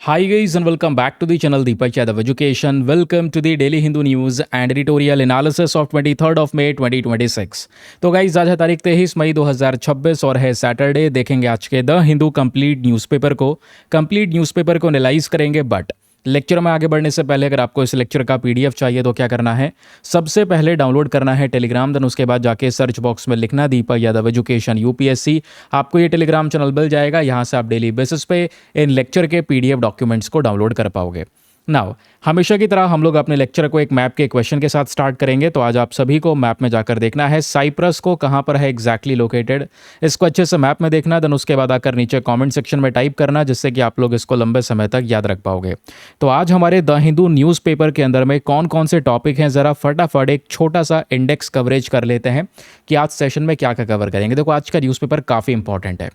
Hi guys and welcome back to the channel Deepak Yadav Education. Welcome to the Daily Hindu News and Editorial Analysis of 23rd of May 2026. तो guys आज है तारीख 23 मई 2026 और है Saturday. देखेंगे आज के द हिंदू कंप्लीट न्यूज़पेपर को एनालाइज करेंगे। बट लेक्चर में आगे बढ़ने से पहले अगर आपको इस लेक्चर का पीडीएफ चाहिए तो क्या करना है, सबसे पहले डाउनलोड करना है टेलीग्राम, देन उसके बाद जाके सर्च बॉक्स में लिखना दीपक यादव एजुकेशन यूपीएससी। आपको ये टेलीग्राम चैनल मिल जाएगा। यहाँ से आप डेली बेसिस पे इन लेक्चर के पीडीएफ डॉक्यूमेंट्स को डाउनलोड कर पाओगे। नाउ हमेशा की तरह हम लोग अपने लेक्चर को एक मैप के क्वेश्चन के साथ स्टार्ट करेंगे। तो आज आप सभी को मैप में जाकर देखना है साइप्रस को कहाँ पर है एग्जैक्टली लोकेटेड, इसको अच्छे से मैप में देखना। देन उसके बाद आकर नीचे कमेंट सेक्शन में टाइप करना, जिससे कि आप लोग इसको लंबे समय तक याद रख पाओगे। तो आज हमारे द हिंदू न्यूज़पेपर के अंदर में कौन कौन से टॉपिक हैं, ज़रा फटाफट एक छोटा सा इंडेक्स कवरेज कर लेते हैं कि आज सेशन में क्या क्या कवर करेंगे। देखो आज का न्यूज़पेपर काफ़ी इंपॉर्टेंट है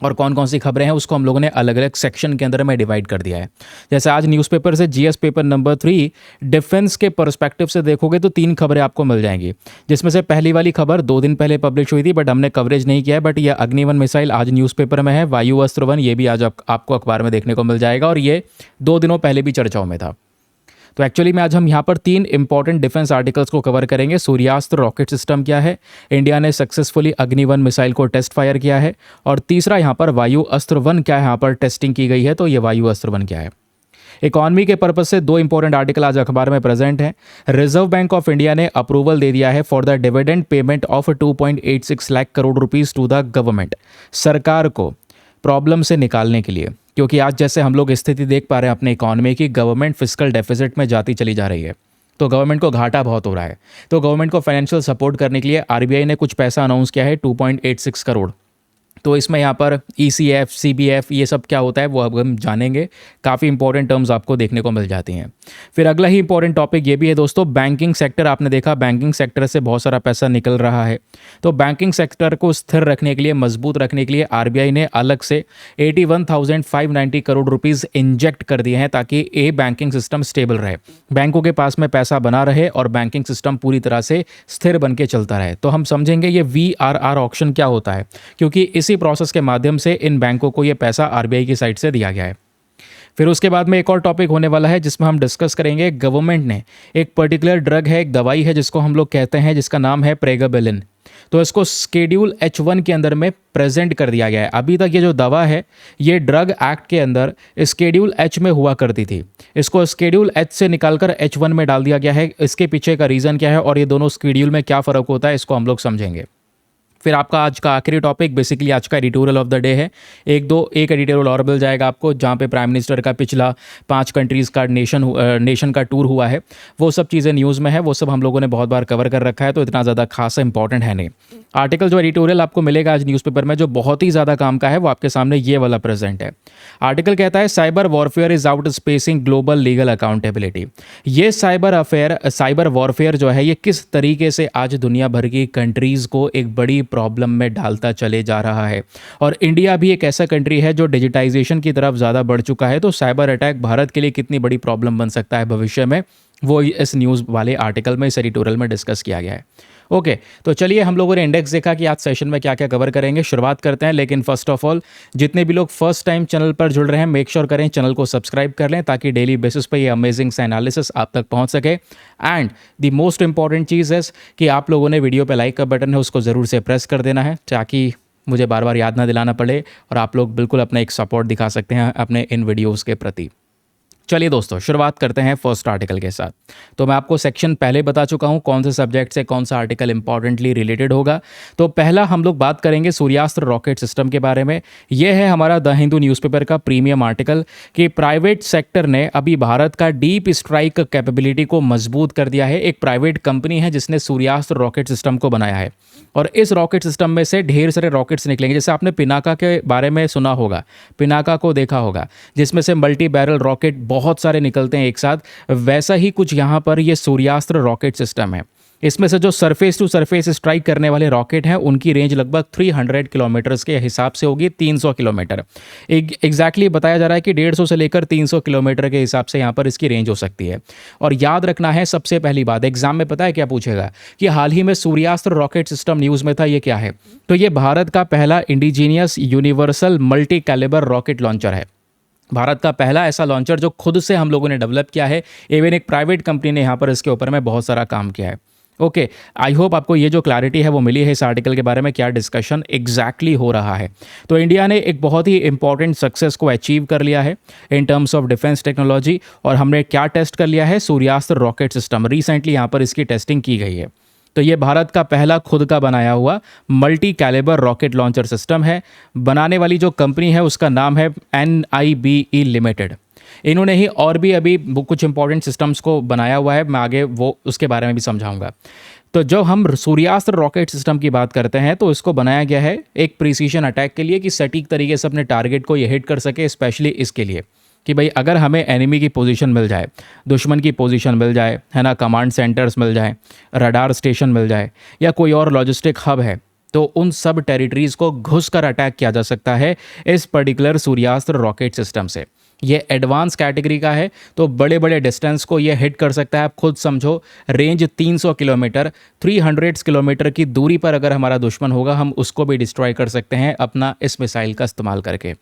और कौन कौन सी खबरें हैं उसको हम लोगों ने अलग अलग सेक्शन के अंदर में डिवाइड कर दिया है। जैसे आज न्यूज़पेपर से जीएस पेपर नंबर 3 डिफेंस के पर्सपेक्टिव से देखोगे तो 3 खबरें आपको मिल जाएंगी, जिसमें से पहली वाली खबर 2 दिन पहले पब्लिश हुई थी बट हमने कवरेज नहीं किया है। बट ये अग्निवन मिसाइल आज न्यूज़पेपर में है, वायु अस्त्र 1 ये भी आज आपको अखबार में देखने को मिल जाएगा और ये 2 दिनों पहले भी चर्चाओं में था। तो एक्चुअली में आज हम यहाँ पर 3 इंपॉर्टेंट डिफेंस आर्टिकल्स को कवर करेंगे। सूर्यास्त्र रॉकेट सिस्टम क्या है, इंडिया ने सक्सेसफुली अग्निवन मिसाइल को टेस्ट फायर किया है, और तीसरा यहाँ पर वायु अस्त्र 1 क्या है, यहाँ पर टेस्टिंग की गई है, तो ये वायु अस्त्र 1 क्या है। इकॉनमी के पर्पज से 2 इंपॉर्टेंट आर्टिकल आज अखबार में प्रेजेंट हैं। रिजर्व बैंक ऑफ इंडिया ने अप्रूवल दे दिया है for the dividend payment of 2.86 lakh crore rupees to the government, सरकार को प्रॉब्लम से निकालने के लिए। क्योंकि आज जैसे हम लोग स्थिति देख पा रहे हैं अपने इकॉनमी की, गवर्नमेंट फिस्कल डेफिसिट में जाती चली जा रही है, तो गवर्नमेंट को घाटा बहुत हो रहा है। तो गवर्नमेंट को फाइनेंशियल सपोर्ट करने के लिए आरबीआई ने कुछ पैसा अनाउंस किया है 2.86 करोड़। तो इसमें यहाँ पर ईसीएफ, सीबीएफ ये सब क्या होता है वो अब हम जानेंगे। काफ़ी इंपॉर्टेंट टर्म्स आपको देखने को मिल जाती हैं। फिर अगला ही इंपॉर्टेंट टॉपिक ये भी है दोस्तों, बैंकिंग सेक्टर। आपने देखा बैंकिंग सेक्टर से बहुत सारा पैसा निकल रहा है, तो बैंकिंग सेक्टर को स्थिर रखने के लिए, मजबूत रखने के लिए आरबीआई ने अलग से 81,590 करोड़ रुपीज़ इंजेक्ट कर दिए हैं, ताकि ये बैंकिंग सिस्टम स्टेबल रहे, बैंकों के पास में पैसा बना रहे और बैंकिंग सिस्टम पूरी तरह से स्थिर बन के चलता रहे। तो हम समझेंगे ये VRR ऑक्शन क्या होता है, क्योंकि इसी प्रोसेस के माध्यम से इन बैंकों को ये पैसा आरबीआई की साइड से दिया गया है। फिर उसके बाद में एक और टॉपिक होने वाला है जिसमें हम डिस्कस करेंगे, गवर्नमेंट ने एक पर्टिकुलर ड्रग है, एक दवाई है जिसको हम लोग कहते हैं, जिसका नाम है प्रेगाबेलिन। तो इसको स्केड्यूल H1 के अंदर में प्रेजेंट कर दिया गया है। अभी तक ये जो दवा है ये ड्रग एक्ट के अंदर स्केड्यूल H में हुआ करती थी, इसको स्केड्यूल H से निकालकर H1 में डाल दिया गया है। इसके पीछे का रीज़न क्या है और ये दोनों स्केड्यूल में क्या फ़र्क होता है, इसको हम लोग समझेंगे। फिर आपका आज का आखिरी टॉपिक बेसिकली आज का एडिटोरियल ऑफ द डे है। एक एडिटोरियल और मिल जाएगा आपको, जहाँ पे प्राइम मिनिस्टर का पिछला 5 कंट्रीज़ का नेशन का टूर हुआ है, वो सब चीज़ें न्यूज़ में है, वो सब हम लोगों ने बहुत बार कवर कर रखा है, तो इतना ज़्यादा खास इंपॉर्टेंट है नहीं। आर्टिकल जो एडिटोरियल आपको मिलेगा आज न्यूज़पेपर में जो बहुत ही ज़्यादा काम का है, वो आपके सामने ये वाला प्रेजेंट है। आर्टिकल कहता है cyber warfare is out spacing global legal accountability. ये साइबर वॉरफेयर जो है ये किस तरीके से आज दुनिया भर की कंट्रीज़ को एक बड़ी प्रॉब्लम में डालता चले जा रहा है, और इंडिया भी एक ऐसा कंट्री है जो डिजिटाइजेशन की तरफ ज़्यादा बढ़ चुका है। तो साइबर अटैक भारत के लिए कितनी बड़ी प्रॉब्लम बन सकता है भविष्य में, वो इस न्यूज़ वाले आर्टिकल में, इस एडिटोरियल में डिस्कस किया गया है। ओके, तो चलिए हम लोगों ने इंडेक्स देखा कि आज सेशन में क्या क्या कवर करेंगे, शुरुआत करते हैं। लेकिन फर्स्ट ऑफ ऑल जितने भी लोग फर्स्ट टाइम चैनल पर जुड़ रहे हैं, मेक श्योर करें चैनल को सब्सक्राइब कर लें, ताकि डेली बेसिस पे ये अमेजिंग सा एनालिसिस आप तक पहुंच सके। एंड द मोस्ट इंपॉर्टेंट चीज़ है कि आप लोगों ने वीडियो पे लाइक का बटन है उसको ज़रूर से प्रेस कर देना है, ताकि मुझे बार बार याद ना दिलाना पड़े और आप लोग बिल्कुल अपना एक सपोर्ट दिखा सकते हैं अपने इन वीडियोज़ के प्रति। चलिए दोस्तों शुरुआत करते हैं फर्स्ट आर्टिकल के साथ। तो मैं आपको सेक्शन पहले बता चुका हूं कौन से सब्जेक्ट से कौन सा आर्टिकल इंपॉर्टेंटली रिलेटेड होगा। तो पहला हम लोग बात करेंगे सूर्यास्त्र रॉकेट सिस्टम के बारे में। यह है हमारा द हिंदू न्यूज़पेपर का प्रीमियम आर्टिकल कि प्राइवेट सेक्टर ने अभी भारत का डीप स्ट्राइक कैपेबिलिटी को मजबूत कर दिया है। एक प्राइवेट कंपनी है जिसने सूर्यास्त्र रॉकेट सिस्टम को बनाया है, और इस रॉकेट सिस्टम में से ढेर सारे रॉकेट्स निकलेंगे। जैसे आपने पिनाका के बारे में सुना होगा, पिनाका को देखा होगा, जिसमें से मल्टी बैरल रॉकेट बहुत सारे निकलते हैं एक साथ, वैसा ही कुछ यहाँ पर ये सूर्यास्त्र रॉकेट सिस्टम है। इसमें से जो सरफेस टू सरफेस स्ट्राइक करने वाले रॉकेट हैं उनकी रेंज लगभग 300 किलोमीटर्स के हिसाब से होगी, 300 किलोमीटर एग्जैक्टली बताया जा रहा है कि 150 से लेकर 300 किलोमीटर के हिसाब से यहाँ पर इसकी रेंज हो सकती है। और याद रखना है सबसे पहली बात, एग्जाम में पता है क्या पूछेगा कि हाल ही में सूर्यास्त्र रॉकेट सिस्टम न्यूज़ में था, ये क्या है? तो ये भारत का पहला indigenous universal multi calibre rocket launcher है। भारत का पहला ऐसा लॉन्चर जो खुद से हम लोगों ने डेवलप किया है। इवन एक प्राइवेट कंपनी ने यहाँ पर इसके ऊपर में बहुत सारा काम किया है। ओके, आई होप आपको ये जो क्लैरिटी है वो मिली है इस आर्टिकल के बारे में, क्या डिस्कशन एग्जैक्टली हो रहा है। तो इंडिया ने एक बहुत ही इंपॉर्टेंट सक्सेस को अचीव कर लिया है in terms of defence technology. और हमने क्या टेस्ट कर लिया है, सूर्यास्त्र रॉकेट सिस्टम। रिसेंटली यहाँ पर इसकी टेस्टिंग की गई है। तो ये भारत का पहला खुद का बनाया हुआ multi calibre rocket launcher system है। बनाने वाली जो कंपनी है उसका नाम है NIBE लिमिटेड। इन्होंने ही और भी अभी कुछ इंपॉर्टेंट सिस्टम्स को बनाया हुआ है, मैं आगे वो उसके बारे में भी समझाऊंगा। तो जब हम सूर्यास्त्र रॉकेट सिस्टम की बात करते हैं तो इसको बनाया गया है एक प्रिसीजन अटैक के लिए, कि सटीक तरीके से अपने टारगेट को ये हिट कर सके। स्पेशली इसके लिए कि भाई अगर हमें एनिमी की पोजीशन मिल जाए, दुश्मन की पोजीशन मिल जाए, है ना, कमांड सेंटर्स मिल जाए, रडार स्टेशन मिल जाए, या कोई और लॉजिस्टिक हब है, तो उन सब टेरिटरीज़ को घुस कर अटैक किया जा सकता है इस पर्टिकुलर सूर्यास्त्र रॉकेट सिस्टम से। ये एडवांस कैटेगरी का है, तो बड़े बड़े डिस्टेंस को ये हिट कर सकता है। आप खुद समझो, रेंज 300 किलोमीटर, 300 किलोमीटर की दूरी पर अगर हमारा दुश्मन होगा, हम उसको भी डिस्ट्रॉय कर सकते हैं अपना इस मिसाइल का इस्तेमाल करके।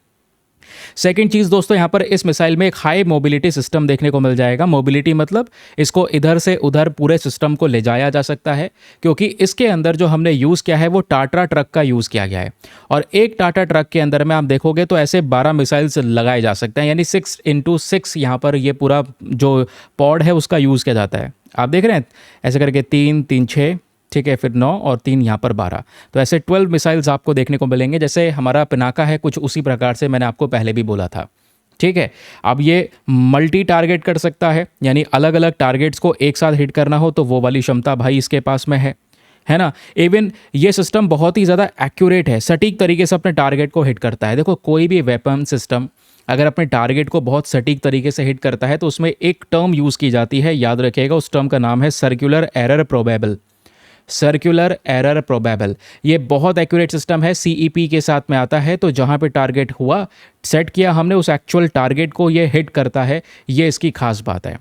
सेकेंड चीज़ दोस्तों, यहाँ पर इस मिसाइल में एक हाई मोबिलिटी सिस्टम देखने को मिल जाएगा। मोबिलिटी मतलब इसको इधर से उधर पूरे सिस्टम को ले जाया जा सकता है, क्योंकि इसके अंदर जो हमने यूज़ किया है वो टाटा ट्रक का यूज़ किया गया है। और एक टाटा ट्रक के अंदर में आप देखोगे तो ऐसे 12 मिसाइल्स लगाए जा सकते हैं, यानी 6x6 यहाँ पर ये पूरा जो पॉड है उसका यूज़ किया जाता है। आप देख रहे हैं ऐसे करके 3 3 6, ठीक है, फिर 9 और 3 यहाँ पर 12, तो ऐसे 12 मिसाइल्स आपको देखने को मिलेंगे। जैसे हमारा पिनाका है कुछ उसी प्रकार से, मैंने आपको पहले भी बोला था। ठीक है, अब ये मल्टी टारगेट कर सकता है, यानी अलग अलग टारगेट्स को एक साथ हिट करना हो तो वो वाली क्षमता भाई इसके पास में है ना। इवन ये सिस्टम बहुत ही ज़्यादा एक्यूरेट है, सटीक तरीके से अपने टारगेट को हिट करता है। देखो, कोई भी वेपन सिस्टम अगर अपने टारगेट को बहुत सटीक तरीके से हिट करता है तो उसमें एक टर्म यूज़ की जाती है, याद रखिएगा, उस टर्म का नाम है circular error probable. Circular error probable, ये बहुत एक्यूरेट सिस्टम है, CEP के साथ में आता है। तो जहाँ पे टारगेट हुआ, सेट किया हमने, उस एक्चुअल टारगेट को ये हिट करता है, ये इसकी खास बात है।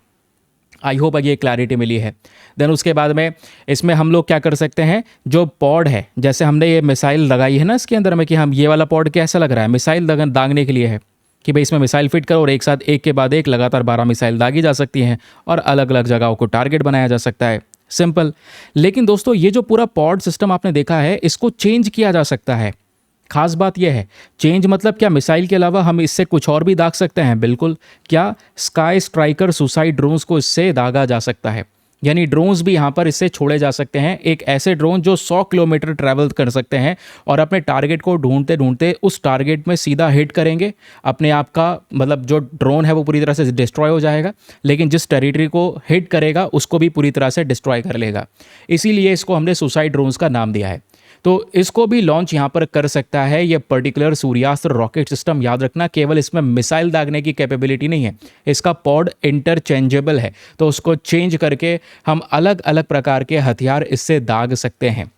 आई होप ये क्लैरिटी मिली है। देन उसके बाद में इसमें हम लोग क्या कर सकते हैं, जो पॉड है, जैसे हमने ये मिसाइल लगाई है ना इसके अंदर में, कि हम ये वाला पॉड कैसा लग रहा है, मिसाइल दागने के लिए है, कि भाई इसमें मिसाइल फिट करो और एक साथ एक के बाद एक लगातार 12 मिसाइल दागी जा सकती हैं और अलग अलग जगहों को टारगेट बनाया जा सकता है। सिंपल। लेकिन दोस्तों, ये जो पूरा पॉड सिस्टम आपने देखा है, इसको चेंज किया जा सकता है। खास बात यह है, चेंज मतलब क्या, मिसाइल के अलावा हम इससे कुछ और भी दाग सकते हैं। बिल्कुल, क्या स्काई स्ट्राइकर सुसाइड ड्रोन्स को इससे दागा जा सकता है, यानी ड्रोन्स भी यहाँ पर इससे छोड़े जा सकते हैं। एक ऐसे ड्रोन जो 100 किलोमीटर ट्रैवल कर सकते हैं और अपने टारगेट को ढूंढते ढूंढते उस टारगेट में सीधा हिट करेंगे। अपने आप का मतलब जो ड्रोन है वो पूरी तरह से डिस्ट्रॉय हो जाएगा, लेकिन जिस टेरिटरी को हिट करेगा उसको भी पूरी तरह से डिस्ट्रॉय कर लेगा। इसीलिए इसको हमने सुसाइड ड्रोन्स का नाम दिया है। तो इसको भी लॉन्च यहाँ पर कर सकता है ये पर्टिकुलर सूर्यास्त्र रॉकेट सिस्टम। याद रखना, केवल इसमें मिसाइल दागने की कैपेबिलिटी नहीं है, इसका पॉड इंटरचेंजेबल है, तो उसको चेंज करके हम अलग अलग प्रकार के हथियार इससे दाग सकते हैं।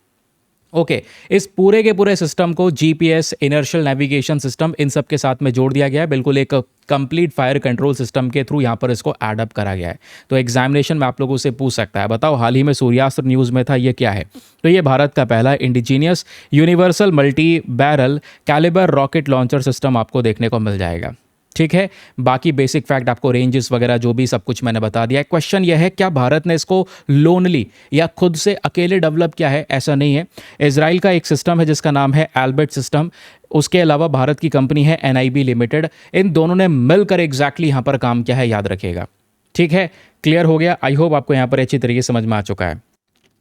ओके, इस पूरे के पूरे सिस्टम को GPS, इनर्शियल नेविगेशन सिस्टम, इन सब के साथ में जोड़ दिया गया है। बिल्कुल एक कंप्लीट फायर कंट्रोल सिस्टम के थ्रू यहाँ पर इसको एड अप करा गया है। तो एग्जामिनेशन में आप लोगों से पूछ सकता है, बताओ हाल ही में सूर्यास्त्र न्यूज़ में था, ये क्या है? तो ये भारत का पहला indigenous universal multi barrel calibre rocket launcher system आपको देखने को मिल जाएगा। ठीक है, बाकी बेसिक फैक्ट आपको, रेंजेस वगैरह जो भी सब कुछ मैंने बता दिया है। क्वेश्चन यह है, क्या भारत ने इसको लोनली या खुद से अकेले डेवलप किया है? ऐसा नहीं है। इजराइल का एक सिस्टम है जिसका नाम है एल्बर्ट सिस्टम, उसके अलावा भारत की कंपनी है NIB लिमिटेड। इन दोनों ने मिलकर एग्जैक्टली यहाँ पर काम किया है, याद रखिएगा। ठीक है, क्लियर हो गया? आई होप आपको यहाँ पर अच्छी तरीके समझ में आ चुका है।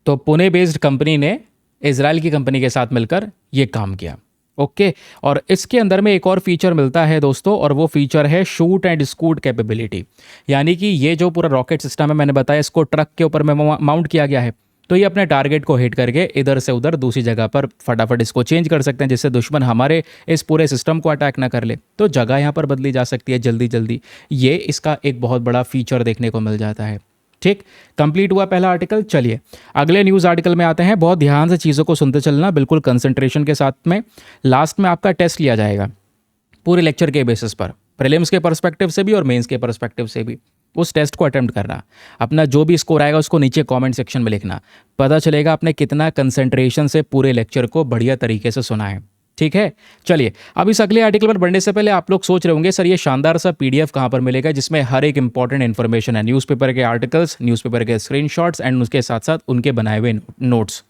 तो पुणे बेस्ड कंपनी ने इजराइल की कंपनी के साथ मिलकर ये काम किया। ओके, और इसके अंदर में एक और फीचर मिलता है दोस्तों, और वो फीचर है शूट एंड स्कूट कैपेबिलिटी। यानी कि ये जो पूरा रॉकेट सिस्टम है, मैंने बताया इसको ट्रक के ऊपर में माउंट किया गया है, तो ये अपने टारगेट को हिट करके इधर से उधर दूसरी जगह पर फटाफट इसको चेंज कर सकते हैं, जिससे दुश्मन हमारे इस पूरे सिस्टम को अटैक ना कर ले। तो जगह यहाँ पर बदली जा सकती है जल्दी जल्दी। ये इसका एक बहुत बड़ा फीचर देखने को मिल जाता है। ठीक, कंप्लीट हुआ पहला आर्टिकल। चलिए अगले न्यूज़ आर्टिकल में आते हैं। बहुत ध्यान से चीज़ों को सुनते चलना, बिल्कुल कंसंट्रेशन के साथ में। लास्ट में आपका टेस्ट लिया जाएगा पूरे लेक्चर के बेसिस पर, प्रीलिम्स के पर्सपेक्टिव से भी और मेंस के पर्सपेक्टिव से भी। उस टेस्ट को अटेम्प्ट करना, अपना जो भी स्कोर आएगा उसको नीचे कमेंट सेक्शन में लिखना। पता चलेगा आपने कितना कंसंट्रेशन से पूरे लेक्चर को बढ़िया तरीके से सुना है। ठीक है। चलिए, अब इस अगले आर्टिकल पर बढ़ने से पहले आप लोग सोच रहे होंगे सर ये शानदार सा पीडीएफ कहाँ पर मिलेगा जिसमें हर एक इंपॉर्टेंट इन्फॉर्मेशन है, न्यूज़पेपर के आर्टिकल्स, न्यूज़पेपर के स्क्रीनशॉट्स एंड उसके साथ साथ उनके बनाए हुए नोट्स।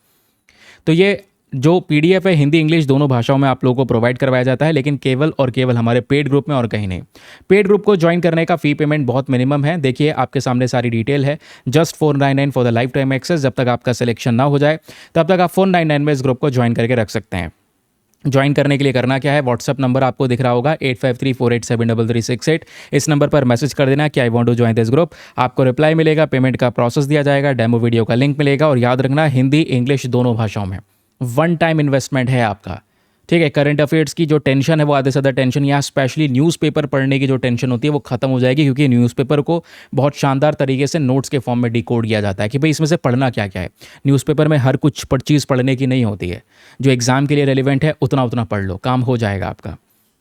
तो ये जो पीडीएफ है हिंदी इंग्लिश दोनों भाषाओं में आप लोगों को प्रोवाइड करवाया जाता है, लेकिन केवल और केवल हमारे पेड ग्रुप में और कहीं नहीं। पेड ग्रुप को ज्वाइन करने का फ़ी पेमेंट बहुत मिनिमम है। देखिए आपके सामने सारी डिटेल है। Just 499 for the life time access. जब तक आपका सिलेक्शन ना हो जाए तब तक आप 499 में इस ग्रुप को ज्वाइन करके रख सकते हैं। ज्वाइन करने के लिए करना क्या है, व्हाट्सअप नंबर आपको दिख रहा होगा 8534873368। इस नंबर पर मैसेज कर देना कि I want to join this group. आपको रिप्लाई मिलेगा, पेमेंट का प्रोसेस दिया जाएगा, डेमो वीडियो का लिंक मिलेगा और याद रखना हिंदी इंग्लिश दोनों भाषाओं में। वन टाइम इन्वेस्टमेंट है आपका, ठीक है। करंट अफेयर्स की जो टेंशन है वो आधे से ज़्यादा टेंशन या स्पेशली न्यूज़पेपर पढ़ने की जो टेंशन होती है वो खत्म हो जाएगी, क्योंकि न्यूज़पेपर को बहुत शानदार तरीके से नोट्स के फॉर्म में डिकोड किया जाता है कि भाई इसमें से पढ़ना क्या क्या है। न्यूज़पेपर में हर कुछ चीज़ पढ़ने की नहीं होती है, जो एग्ज़ाम के लिए रेलिवेंट है उतना उतना पढ़ लो, काम हो जाएगा आपका,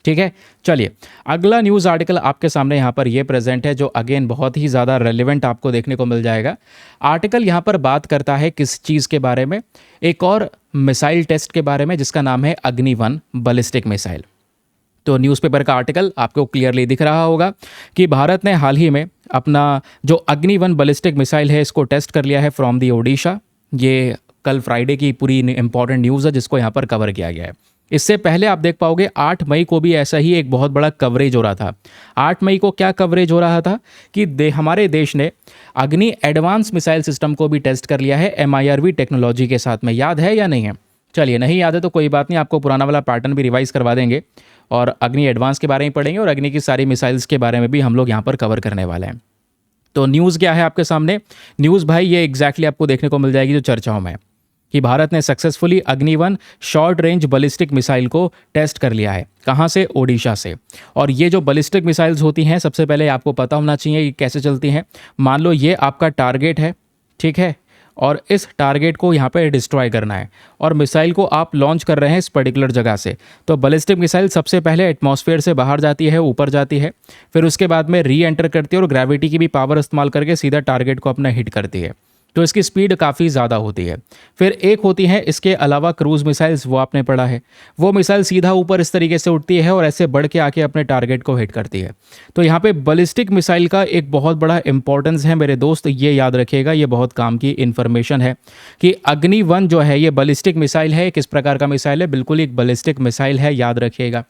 ठीक है। चलिए, अगला न्यूज़ आर्टिकल आपके सामने यहाँ पर ये प्रेजेंट है जो अगेन बहुत ही ज़्यादा रेलिवेंट आपको देखने को मिल जाएगा। आर्टिकल यहाँ पर बात करता है किस चीज़ के बारे में, एक और मिसाइल टेस्ट के बारे में जिसका नाम है अग्नि-1 बैलिस्टिक मिसाइल। तो न्यूज़पेपर का आर्टिकल आपको क्लियरली दिख रहा होगा कि भारत ने हाल ही में अपना जो अग्नि-1 बैलिस्टिक मिसाइल है इसको टेस्ट कर लिया है फ्रॉम दी ओडिशा। ये कल फ्राइडे की पूरी इंपॉर्टेंट न्यूज़ है जिसको यहाँ पर कवर किया गया है। इससे पहले आप देख पाओगे 8 मई को भी ऐसा ही एक बहुत बड़ा कवरेज हो रहा था। 8 मई को क्या कवरेज हो रहा था कि हमारे देश ने अग्नि एडवांस मिसाइल सिस्टम को भी टेस्ट कर लिया है MIRV टेक्नोलॉजी के साथ में। याद है या नहीं है? चलिए, नहीं याद है तो कोई बात नहीं, आपको पुराना वाला पैटर्न भी रिवाइज करवा देंगे और अग्नि एडवांस के बारे में पढ़ेंगे और अग्नि की सारी मिसाइल्स के बारे में भी हम लोग यहाँ पर कवर करने वाले हैं। तो न्यूज़ क्या है आपके सामने? न्यूज़ भाई ये एग्जैक्टली आपको देखने को मिल जाएगी जो चर्चाओं में है कि भारत ने successfully Agni one short range ballistic missile को टेस्ट कर लिया है। कहाँ से? ओडिशा से। और ये जो बैलिस्टिक मिसाइल्स होती हैं सबसे पहले आपको पता होना चाहिए कि कैसे चलती हैं। मान लो ये आपका टारगेट है, ठीक है, और इस टारगेट को यहाँ पे डिस्ट्रॉय करना है और मिसाइल को आप लॉन्च कर रहे हैं इस पर्टिकुलर जगह से। तो बैलिस्टिक मिसाइल सबसे पहले एटमॉस्फेयर से बाहर जाती है, ऊपर जाती है, फिर उसके बाद में री एंटर करती है और ग्रेविटी की भी पावर इस्तेमाल करके सीधा टारगेट को अपना हिट करती है। तो इसकी स्पीड काफ़ी ज़्यादा होती है। फिर एक होती है इसके अलावा क्रूज़ मिसाइल्स, वो आपने पढ़ा है। वो मिसाइल सीधा ऊपर इस तरीके से उठती है और ऐसे बढ़ के आके अपने टारगेट को हिट करती है। तो यहाँ पे बैलिस्टिक मिसाइल का एक बहुत बड़ा इंपॉर्टेंस है मेरे दोस्त, ये याद रखिएगा, ये बहुत काम की इन्फॉर्मेशन है कि अग्नि-1 जो है ये बैलिस्टिक मिसाइल है। किस प्रकार का मिसाइल है? बिल्कुल एक बैलिस्टिक मिसाइल है, याद रखिएगा।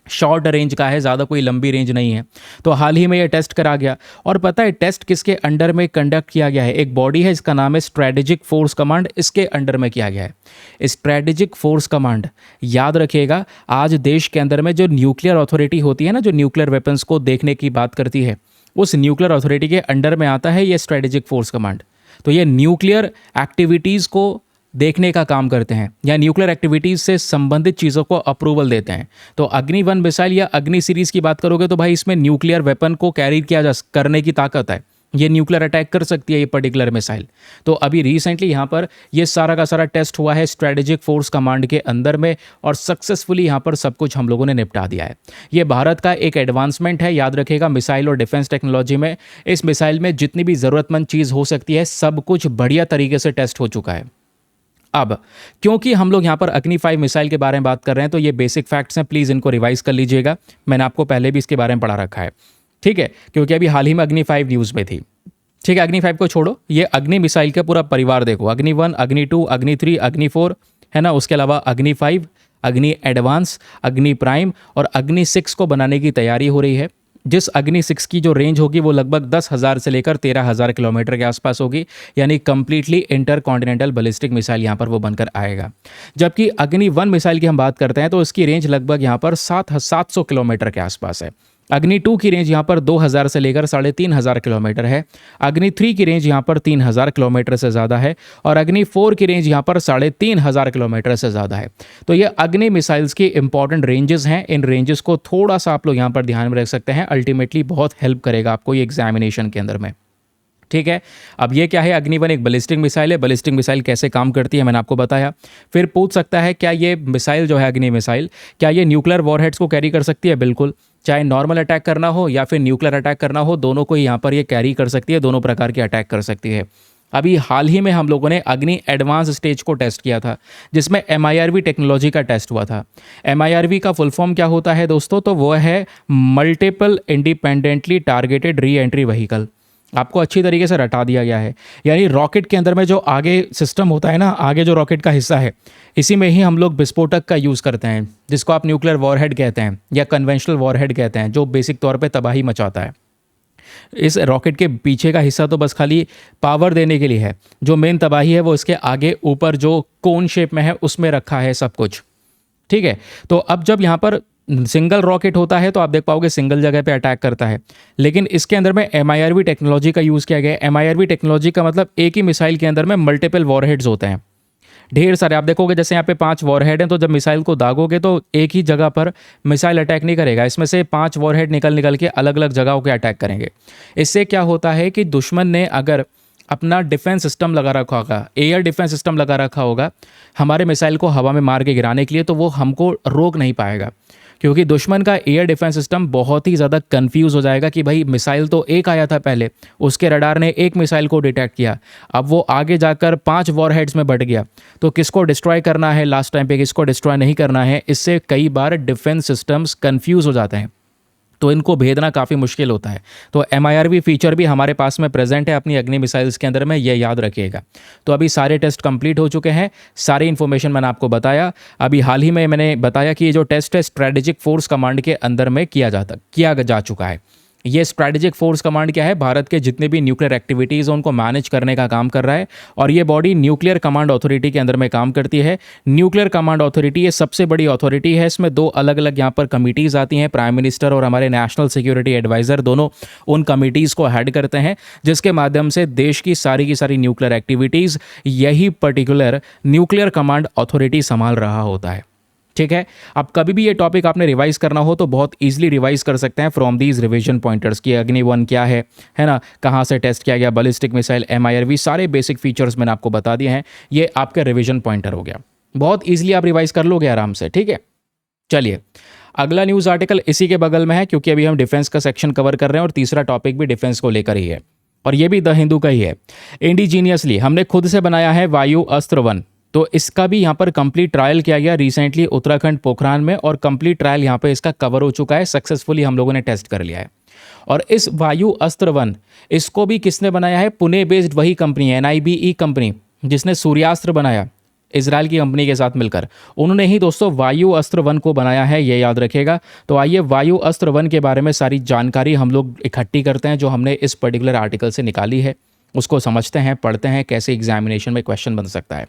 शॉर्ट रेंज का है, ज़्यादा कोई लंबी रेंज नहीं है। तो हाल ही में ये टेस्ट करा गया और पता है टेस्ट किसके अंडर में कंडक्ट किया गया है? एक बॉडी है इसका नाम है स्ट्रेटेजिक फोर्स कमांड, इसके अंडर में किया गया है स्ट्रेटेजिक फोर्स कमांड। याद रखिएगा, आज देश के अंदर में जो न्यूक्लियर अथॉरिटी होती है ना, जो न्यूक्लियर वेपन्स को देखने की बात करती है, उस न्यूक्लियर अथॉरिटी के अंडर में आता है ये स्ट्रेटेजिक फोर्स कमांड। तो ये न्यूक्लियर एक्टिविटीज़ को देखने का काम करते हैं या न्यूक्लियर एक्टिविटीज़ से संबंधित चीज़ों को अप्रूवल देते हैं। तो अग्नि-1 मिसाइल या अग्नि सीरीज़ की बात करोगे तो भाई इसमें न्यूक्लियर वेपन को कैरी किया करने की ताकत है। ये न्यूक्लियर अटैक कर सकती है ये पर्टिकुलर मिसाइल। तो अभी रिसेंटली यहाँ पर ये सारा का सारा टेस्ट हुआ है स्ट्रेटेजिक फोर्स कमांड के अंदर में और सक्सेसफुली यहाँ पर सब कुछ हम लोगों ने निपटा दिया है। ये भारत का एक एडवांसमेंट है, याद रखिएगा, मिसाइल और डिफेंस टेक्नोलॉजी में। इस मिसाइल में जितनी भी ज़रूरतमंद चीज़ हो सकती है सब कुछ बढ़िया तरीके से टेस्ट हो चुका है। अब क्योंकि हम लोग यहाँ पर अग्नि-5 मिसाइल के बारे में बात कर रहे हैं तो ये बेसिक फैक्ट्स हैं, प्लीज़ इनको रिवाइज कर लीजिएगा। मैंने आपको पहले भी इसके बारे में पढ़ा रखा है, ठीक है, क्योंकि अभी हाल ही में अग्नि-5 न्यूज़ में थी। ठीक है, अग्नि-5 को छोड़ो, ये अग्नि मिसाइल का पूरा परिवार देखो, अग्नि-1, अग्नि-2, अग्नि-3, अग्नि-4 है ना, उसके अलावा अग्नि-5, अग्नि एडवांस, अग्नि प्राइम और अग्नि-6 को बनाने की तैयारी हो रही है। जिस अग्नि-6 की जो रेंज होगी वो लगभग 10,000 से लेकर 13,000 किलोमीटर के आसपास होगी, यानी completely inter continental ballistic missile यहाँ पर वो बनकर आएगा। जबकि अग्नि-1 मिसाइल की हम बात करते हैं तो इसकी रेंज लगभग यहाँ पर 700 किलोमीटर के आसपास है। अग्नि-2 की रेंज यहाँ पर 2,000 से लेकर 3,500 किलोमीटर है। अग्नि-3 की रेंज यहाँ पर 3,000 किलोमीटर से ज़्यादा है और अग्नि-4 की रेंज यहाँ पर 3,500 किलोमीटर से ज़्यादा है। तो ये अग्नि मिसाइल्स की इंपॉर्टेंट रेंजेस हैं। इन रेंजेस को थोड़ा सा आप लोग यहाँ पर ध्यान में रख सकते हैं, अल्टीमेटली बहुत हेल्प करेगा आपको ये एग्जामिनेशन के अंदर में, ठीक है। अब ये क्या है? अग्नि-1 एक बैलिस्टिक मिसाइल है। बैलिस्टिक मिसाइल कैसे काम करती है मैंने आपको बताया। फिर पूछ सकता है क्या ये मिसाइल जो है अग्नि मिसाइल, क्या ये न्यूक्लियर वॉरहेड्स को कैरी कर सकती है? बिल्कुल, चाहे नॉर्मल अटैक करना हो या फिर न्यूक्लियर अटैक करना हो, दोनों को यहाँ पर ये कैरी कर सकती है, दोनों प्रकार के अटैक कर सकती है। अभी हाल ही में हम लोगों ने अग्नि एडवांस स्टेज को टेस्ट किया था, जिसमें MIRV टेक्नोलॉजी का टेस्ट हुआ था। MIRV का फुल फॉर्म क्या होता है दोस्तों? तो वो है multiple independently targeted re entry vehicle. आपको अच्छी तरीके से रटा दिया गया है। यानी रॉकेट के अंदर में जो आगे सिस्टम होता है ना, आगे जो रॉकेट का हिस्सा है, इसी में ही हम लोग विस्फोटक का यूज़ करते हैं, जिसको आप न्यूक्लियर वॉरहेड कहते हैं या कन्वेंशनल वॉरहेड कहते हैं, जो बेसिक तौर पे तबाही मचाता है। इस रॉकेट के पीछे का हिस्सा तो बस खाली पावर देने के लिए है, जो मेन तबाही है वो इसके आगे ऊपर जो कोन शेप में है उसमें रखा है सब कुछ। ठीक है, तो अब जब यहाँ पर सिंगल रॉकेट होता है तो आप देख पाओगे सिंगल जगह पे अटैक करता है, लेकिन इसके अंदर में MIRV टेक्नोलॉजी का यूज़ किया गया है। MIRV टेक्नोलॉजी का मतलब एक ही मिसाइल के अंदर में मल्टीपल वॉरहेड्स होते हैं, ढेर सारे। आप देखोगे जैसे यहाँ पे 5 वॉरहेड हैं, तो जब मिसाइल को दागोगे तो एक ही जगह पर मिसाइल अटैक नहीं करेगा, इसमें से 5 वॉरहेड निकल निकल के अलग अलग जगहों के अटैक करेंगे। इससे क्या होता है कि दुश्मन ने अगर अपना डिफेंस सिस्टम लगा रखा होगा, एयर डिफेंस सिस्टम लगा रखा होगा हमारे मिसाइल को हवा में मार के गिराने के लिए, तो वो हमको रोक नहीं पाएगा, क्योंकि दुश्मन का एयर डिफेंस सिस्टम बहुत ही ज़्यादा कंफ्यूज हो जाएगा कि भाई मिसाइल तो एक आया था पहले, उसके रडार ने एक मिसाइल को डिटेक्ट किया, अब वो आगे जाकर 5 वॉरहेड्स में बढ़ गया, तो किसको डिस्ट्रॉय करना है लास्ट टाइम पे, किसको डिस्ट्रॉय नहीं करना है। इससे कई बार डिफेंस सिस्टम्स कंफ्यूज हो जाते हैं, तो इनको भेदना काफ़ी मुश्किल होता है। तो MIRV फीचर भी हमारे पास में प्रेजेंट है अपनी अग्नि मिसाइल्स के अंदर में, ये याद रखिएगा। तो अभी सारे टेस्ट कंप्लीट हो चुके हैं, सारी इन्फॉर्मेशन मैंने आपको बताया। अभी हाल ही में मैंने बताया कि ये जो टेस्ट है स्ट्रेटेजिक फोर्स कमांड के अंदर में किया जा चुका है। ये स्ट्रैटेजिक फोर्स कमांड क्या है? भारत के जितने भी न्यूक्लियर एक्टिविटीज़ हैं उनको मैनेज करने का काम कर रहा है, और ये बॉडी न्यूक्लियर कमांड अथॉरिटी के अंदर में काम करती है। न्यूक्लियर कमांड अथॉरिटी ये सबसे बड़ी अथॉरिटी है, इसमें 2 अलग अलग यहाँ पर कमिटीज़ आती हैं, प्राइम मिनिस्टर और हमारे नेशनल सिक्योरिटी एडवाइज़र दोनों उन कमिटीज़ को हेड करते हैं, जिसके माध्यम से देश की सारी न्यूक्लियर एक्टिविटीज़ यही पर्टिकुलर न्यूक्लियर कमांड अथॉरिटी संभाल रहा होता है। ठीक है, अब कभी भी ये टॉपिक आपने रिवाइज करना हो तो बहुत इजीली रिवाइज कर सकते हैं फ्रॉम दीज रिवीजन पॉइंटर्स कि अग्नि 1 क्या है ना, कहाँ से टेस्ट किया गया, बैलिस्टिक मिसाइल, MIRV, सारे बेसिक फीचर्स मैंने आपको बता दिए हैं। ये आपका रिवीजन पॉइंटर हो गया, बहुत इजीली आप रिवाइज कर लोगे आराम से। ठीक है, चलिए अगला न्यूज़ आर्टिकल इसी के बगल में है, क्योंकि अभी हम डिफेंस का सेक्शन कवर कर रहे हैं और तीसरा टॉपिक भी डिफेंस को लेकर ही है, और ये भी द हिंदू का ही है। इंडिजीनियसली हमने खुद से बनाया है वायु अस्त्र 1, तो इसका भी यहाँ पर कंप्लीट ट्रायल किया गया रिसेंटली उत्तराखंड पोखरान में, और कंप्लीट ट्रायल यहाँ पे इसका कवर हो चुका है, सक्सेसफुली हम लोगों ने टेस्ट कर लिया है। और इस वायु अस्त्र 1 इसको भी किसने बनाया है? पुणे बेस्ड वही कंपनी है, NIBE कंपनी, जिसने सूर्यास्त्र बनाया इजराइल की कंपनी के साथ मिलकर, उन्होंने ही दोस्तों वायु अस्त्र 1 को बनाया है, ये याद रखेगा। तो आइए वायु अस्त्र 1 के बारे में सारी जानकारी हम लोग इकट्ठी करते हैं जो हमने इस पर्टिकुलर आर्टिकल से निकाली है, उसको समझते हैं, पढ़ते हैं कैसे एग्जामिनेशन में क्वेश्चन बन सकता है।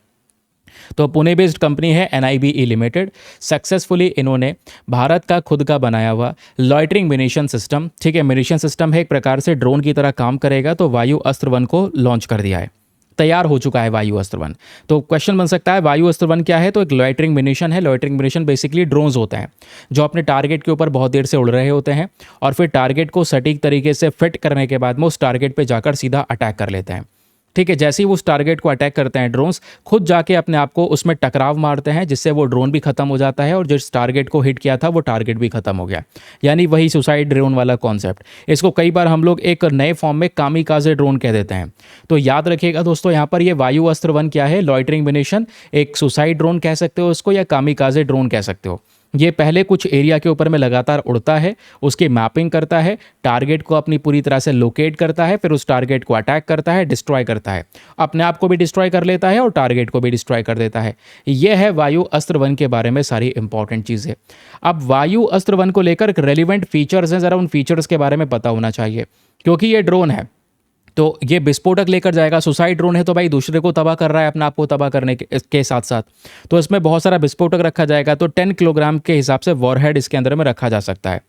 तो पुणे बेस्ड कंपनी है NIBE लिमिटेड, सक्सेसफुली इन्होंने भारत का खुद का बनाया हुआ लॉइटरिंग म्यूनिशन सिस्टम, ठीक है, म्यूनिशन सिस्टम है, एक प्रकार से ड्रोन की तरह काम करेगा, तो वायु अस्त्र 1 को लॉन्च कर दिया है, तैयार हो चुका है वायु अस्त्र 1। तो क्वेश्चन बन सकता है वायु अस्त्र 1 क्या है? तो एक लॉइटरिंग म्यूनिशन है। लॉइटरिंग म्यूनिशन बेसिकली ड्रोन्स होते हैं जो अपने टारगेट के ऊपर बहुत देर से उड़ रहे होते हैं, और फिर टारगेट को सटीक तरीके से फिट करने के बाद में उस टारगेट पे जाकर सीधा अटैक कर लेते हैं। ठीक है, जैसे ही वो उस टारगेट को अटैक करते हैं ड्रोन्स खुद जाके अपने आप को उसमें टकराव मारते हैं, जिससे वो ड्रोन भी खत्म हो जाता है, और जिस टारगेट को हिट किया था वो टारगेट भी खत्म हो गया। यानी वही सुसाइड ड्रोन वाला कॉन्सेप्ट। इसको कई बार हम लोग एक नए फॉर्म में कामिकाजे ड्रोन कह देते हैं। तो याद रखिएगा दोस्तों, यहाँ पर ये वायु अस्त्र 1 क्या है? लॉइटरिंग म्यूनिशन, एक सुसाइड ड्रोन कह सकते हो उसको, या कामिकाजे ड्रोन कह सकते हो। ये पहले कुछ एरिया के ऊपर में लगातार उड़ता है, उसकी मैपिंग करता है, टारगेट को अपनी पूरी तरह से लोकेट करता है, फिर उस टारगेट को अटैक करता है, डिस्ट्रॉय करता है, अपने आप को भी डिस्ट्रॉय कर लेता है और टारगेट को भी डिस्ट्रॉय कर देता है। यह है वायु अस्त्र 1 के बारे में सारी इंपॉर्टेंट चीज़ें। अब वायु अस्त्र 1 को लेकर रेलिवेंट फीचर्स हैं, ज़रा उन फीचर्स के बारे में पता होना चाहिए, क्योंकि ये ड्रोन है तो ये विस्फोटक लेकर जाएगा। सुसाइड ड्रोन है तो भाई दूसरे को तबाह कर रहा है अपने आप को तबाह करने के साथ साथ, तो इसमें बहुत सारा विस्फोटक रखा जाएगा। तो 10 किलोग्राम के हिसाब से वॉरहेड इसके अंदर में रखा जा सकता है,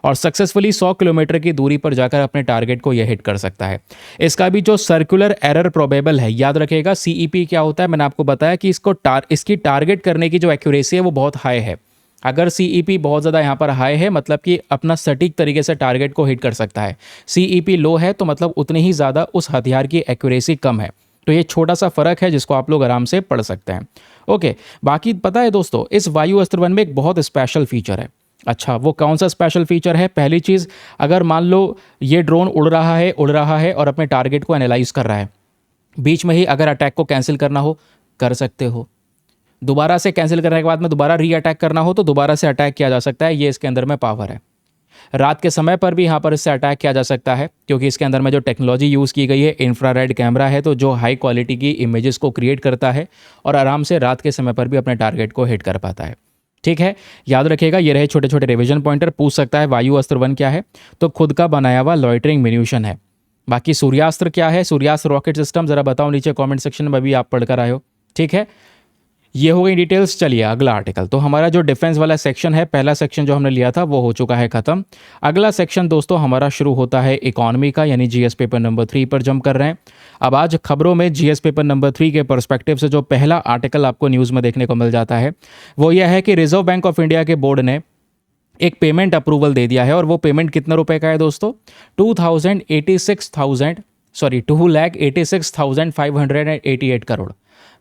और सक्सेसफुली 100 किलोमीटर की दूरी पर जाकर अपने टारगेट को यह हिट कर सकता है। इसका भी जो सर्कुलर एरर प्रोबेबल है, याद रखिएगा CEP क्या होता है, मैंने आपको बताया कि इसकी टारगेट करने की जो एक्यूरेसी है वो बहुत हाई है। अगर CEP बहुत ज़्यादा यहाँ पर हाई है मतलब कि अपना सटीक तरीके से टारगेट को हिट कर सकता है, CEP लो है तो मतलब उतनी ही ज़्यादा उस हथियार की एक्यूरेसी कम है। तो ये छोटा सा फ़र्क है जिसको आप लोग आराम से पढ़ सकते हैं। ओके, बाकी पता है दोस्तों, इस वायु अस्त्र 1 में एक बहुत स्पेशल फीचर है। अच्छा, वो कौन सा स्पेशल फीचर है? पहली चीज़, अगर मान लो ये ड्रोन उड़ रहा है और अपने टारगेट को एनालाइज कर रहा है, बीच में ही अगर अटैक को कैंसिल करना हो कर सकते हो, दोबारा से कैंसिल करने के बाद में दोबारा री अटैक करना हो तो दोबारा से अटैक किया जा सकता है, ये इसके अंदर में पावर है। रात के समय पर भी यहाँ पर इससे अटैक किया जा सकता है, क्योंकि इसके अंदर में जो टेक्नोलॉजी यूज़ की गई है इंफ्रारेड कैमरा है, तो जो हाई क्वालिटी की इमेजेस को क्रिएट करता है और आराम से रात के समय पर भी अपने टारगेट को हिट कर पाता है। ठीक है, याद रखिएगा, ये रहे छोटे छोटे रिवीजन पॉइंटर। पूछ सकता है वायु अस्त्र 1 क्या है, तो खुद का बनाया हुआ लॉइटरिंग म्यूनिशन है। बाकी सूर्यास्त्र क्या है, सूर्यास्त्र रॉकेट सिस्टम, जरा बताओ नीचे कमेंट सेक्शन में, भी आप पढ़कर आए हो। ठीक है, ये हो गई डिटेल्स। चलिए अगला आर्टिकल। तो हमारा जो डिफेंस वाला सेक्शन है, पहला सेक्शन जो हमने लिया था वो हो चुका है खत्म। अगला सेक्शन दोस्तों हमारा शुरू होता है इकोनॉमी का, यानी जीएस पेपर नंबर 3 पर जंप कर रहे हैं। अब आज खबरों में जीएस पेपर नंबर 3 के पर्सपेक्टिव से जो पहला आर्टिकल आपको न्यूज़ में देखने को मिल जाता है वो यह है कि रिजर्व बैंक ऑफ इंडिया के बोर्ड ने एक पेमेंट अप्रूवल दे दिया है। और वो पेमेंट कितने रुपए का है दोस्तों, 2,86,588 करोड़,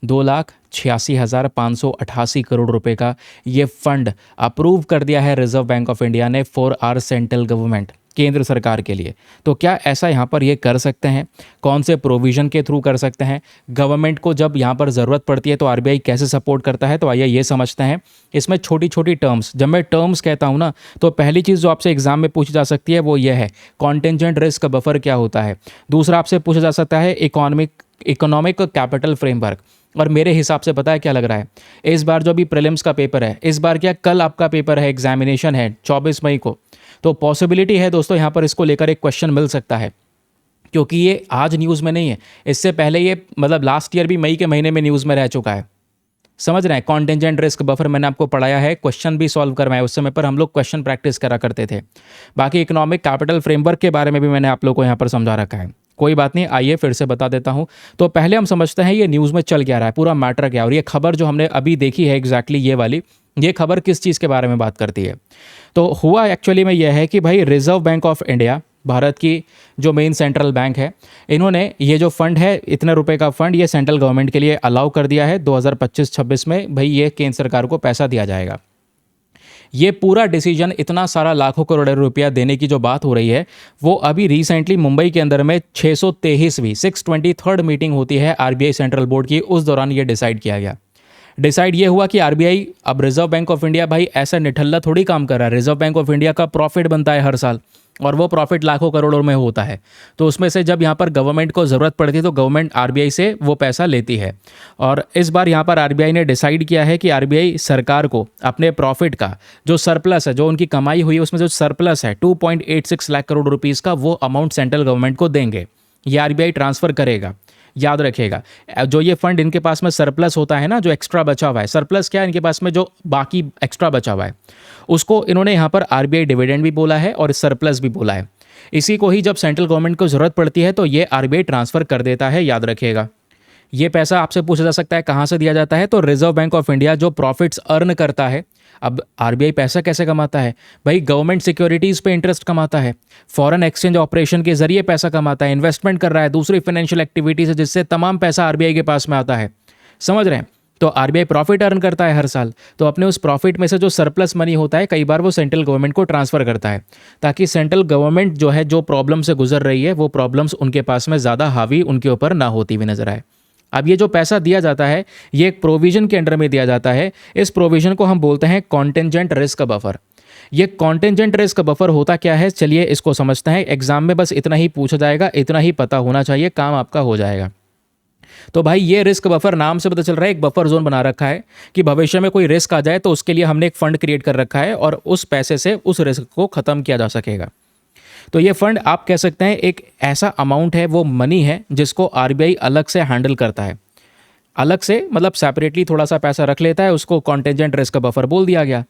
2,86,588 करोड़ रुपए का ये फंड अप्रूव कर दिया है रिजर्व बैंक ऑफ इंडिया ने फॉर आर सेंट्रल गवर्नमेंट, केंद्र सरकार के लिए। तो क्या ऐसा यहाँ पर ये कर सकते हैं, कौन से प्रोविज़न के थ्रू कर सकते हैं, गवर्नमेंट को जब यहाँ पर ज़रूरत पड़ती है तो आरबीआई कैसे सपोर्ट करता है, तो आइए ये समझते हैं। इसमें छोटी छोटी टर्म्स, जब मैं टर्म्स कहता हूँ ना, तो पहली चीज़ जो आपसे एग्जाम में पूछी जा सकती है वो ये है कॉन्टेंजेंट रिस्क बफर क्या होता है। दूसरा आपसे पूछा जा सकता है इकोनॉमिक कैपिटल फ्रेमवर्क। और मेरे हिसाब से पता है क्या लग रहा है, इस बार जो भी प्रीलिम्स का पेपर है, इस बार क्या कल आपका पेपर है, एग्जामिनेशन है 24 मई को, तो पॉसिबिलिटी है दोस्तों यहाँ पर इसको लेकर एक क्वेश्चन मिल सकता है, क्योंकि ये आज न्यूज़ में नहीं है, इससे पहले ये मतलब लास्ट ईयर भी मई के महीने में न्यूज़ में रह चुका है। समझ रहे हैं, कॉन्टेंजेंट रिस्क बफर मैंने आपको पढ़ाया है, क्वेश्चन भी सॉल्व करवाया उस समय पर, हम लोग क्वेश्चन प्रैक्टिस करा करते थे। बाकी इकोनॉमिक कैपिटल फ्रेमवर्क के बारे में भी मैंने आप लोग को यहाँ पर समझा रखा है, कोई बात नहीं, आइए फिर से बता देता हूँ। तो पहले हम समझते हैं ये न्यूज़ में चल क्या रहा है, पूरा मैटर क्या है, और ये खबर जो हमने अभी देखी है एग्जैक्टली ये वाली, ये खबर किस चीज़ के बारे में बात करती है। तो हुआ एक्चुअली में यह है कि भाई reserve bank of India, Bharat की जो मेन सेंट्रल बैंक है, इन्होंने ये जो फंड है, इतने रुपए का फंड, ये सेंट्रल गवर्नमेंट के लिए अलाउ कर दिया है 2025-26 में, भाई ये केंद्र सरकार को पैसा दिया जाएगा। ये पूरा डिसीजन, इतना सारा लाखों करोड़ रुपया देने की जो बात हो रही है, वो अभी रिसेंटली मुंबई के अंदर में 623वीं मीटिंग होती है आरबीआई सेंट्रल बोर्ड की, उस दौरान ये डिसाइड किया गया। डिसाइड ये हुआ कि आरबीआई, अब रिजर्व बैंक ऑफ इंडिया भाई ऐसा निठल्ला थोड़ी काम कर रहा है, रिजर्व बैंक ऑफ इंडिया का प्रॉफिट बनता है हर साल, और वो प्रॉफिट लाखों करोड़ों में होता है। तो उसमें से जब यहाँ पर गवर्नमेंट को ज़रूरत पड़ती है तो गवर्नमेंट आरबीआई से वो पैसा लेती है। और इस बार यहाँ पर आरबीआई ने डिसाइड किया है कि आरबीआई सरकार को अपने प्रॉफिट का जो सरप्लस है, जो उनकी कमाई हुई है उसमें जो सरप्लस है 2.86 लाख करोड़ रुपीज़ का, वो अमाउंट सेंट्रल गवर्नमेंट को देंगे, ये आरबीआई ट्रांसफ़र करेगा। याद रखिएगा, जो ये फंड इनके पास में सरप्लस होता है ना, जो एक्स्ट्रा बचा हुआ है, सरप्लस क्या है इनके पास में, जो बाकी एक्स्ट्रा बचा हुआ है, उसको इन्होंने यहाँ पर आरबीआई डिविडेंड भी बोला है और सरप्लस भी बोला है। इसी को ही जब सेंट्रल गवर्नमेंट को ज़रूरत पड़ती है तो ये आरबीआई ट्रांसफ़र कर देता है। याद रखिएगा, ये पैसा आपसे पूछा जा सकता है कहाँ से दिया जाता है, तो रिजर्व बैंक ऑफ इंडिया जो प्रॉफिट्स अर्न करता है। अब आरबीआई पैसा कैसे कमाता है भाई, गवर्नमेंट सिक्योरिटीज़ पे इंटरेस्ट कमाता है, फॉरेन एक्सचेंज ऑपरेशन के जरिए पैसा कमाता है, इन्वेस्टमेंट कर रहा है, दूसरी फाइनेंशियल एक्टिविटीज़ है जिससे तमाम पैसा आरबीआई के पास में आता है। समझ रहे हैं, तो आरबीआई प्रॉफिट अर्न करता है हर साल, तो अपने उस प्रॉफिट में से जो सरप्लस मनी होता है कई बार वो सेंट्रल गवर्नमेंट को ट्रांसफ़र करता है, ताकि सेंट्रल गवर्नमेंट जो है, जो प्रॉब्लम से गुजर रही है, वो प्रॉब्लम्स उनके पास में ज़्यादा हावी उनके ऊपर ना होती हुई नजर आए। अब ये जो पैसा दिया जाता है ये एक प्रोविज़न के अंडर में दिया जाता है, इस प्रोविज़न को हम बोलते हैं कॉन्टेंजेंट रिस्क बफर। ये कॉन्टेंजेंट रिस्क बफर होता क्या है, चलिए इसको समझते हैं। एग्जाम में बस इतना ही पूछा जाएगा, इतना ही पता होना चाहिए, काम आपका हो जाएगा। तो भाई ये रिस्क बफर, नाम से पता चल रहा है एक बफर जोन बना रखा है कि भविष्य में कोई रिस्क आ जाए तो उसके लिए हमने एक फंड क्रिएट कर रखा है और उस पैसे से उस रिस्क को ख़त्म किया जा सकेगा। तो ये फंड आप कह सकते हैं एक ऐसा अमाउंट है, वो मनी है जिसको आरबीआई अलग से हैंडल करता है, अलग से मतलब सेपरेटली थोड़ा सा पैसा रख लेता है, उसको कॉन्टेंजेंट रिस्क बफर बोल दिया गया।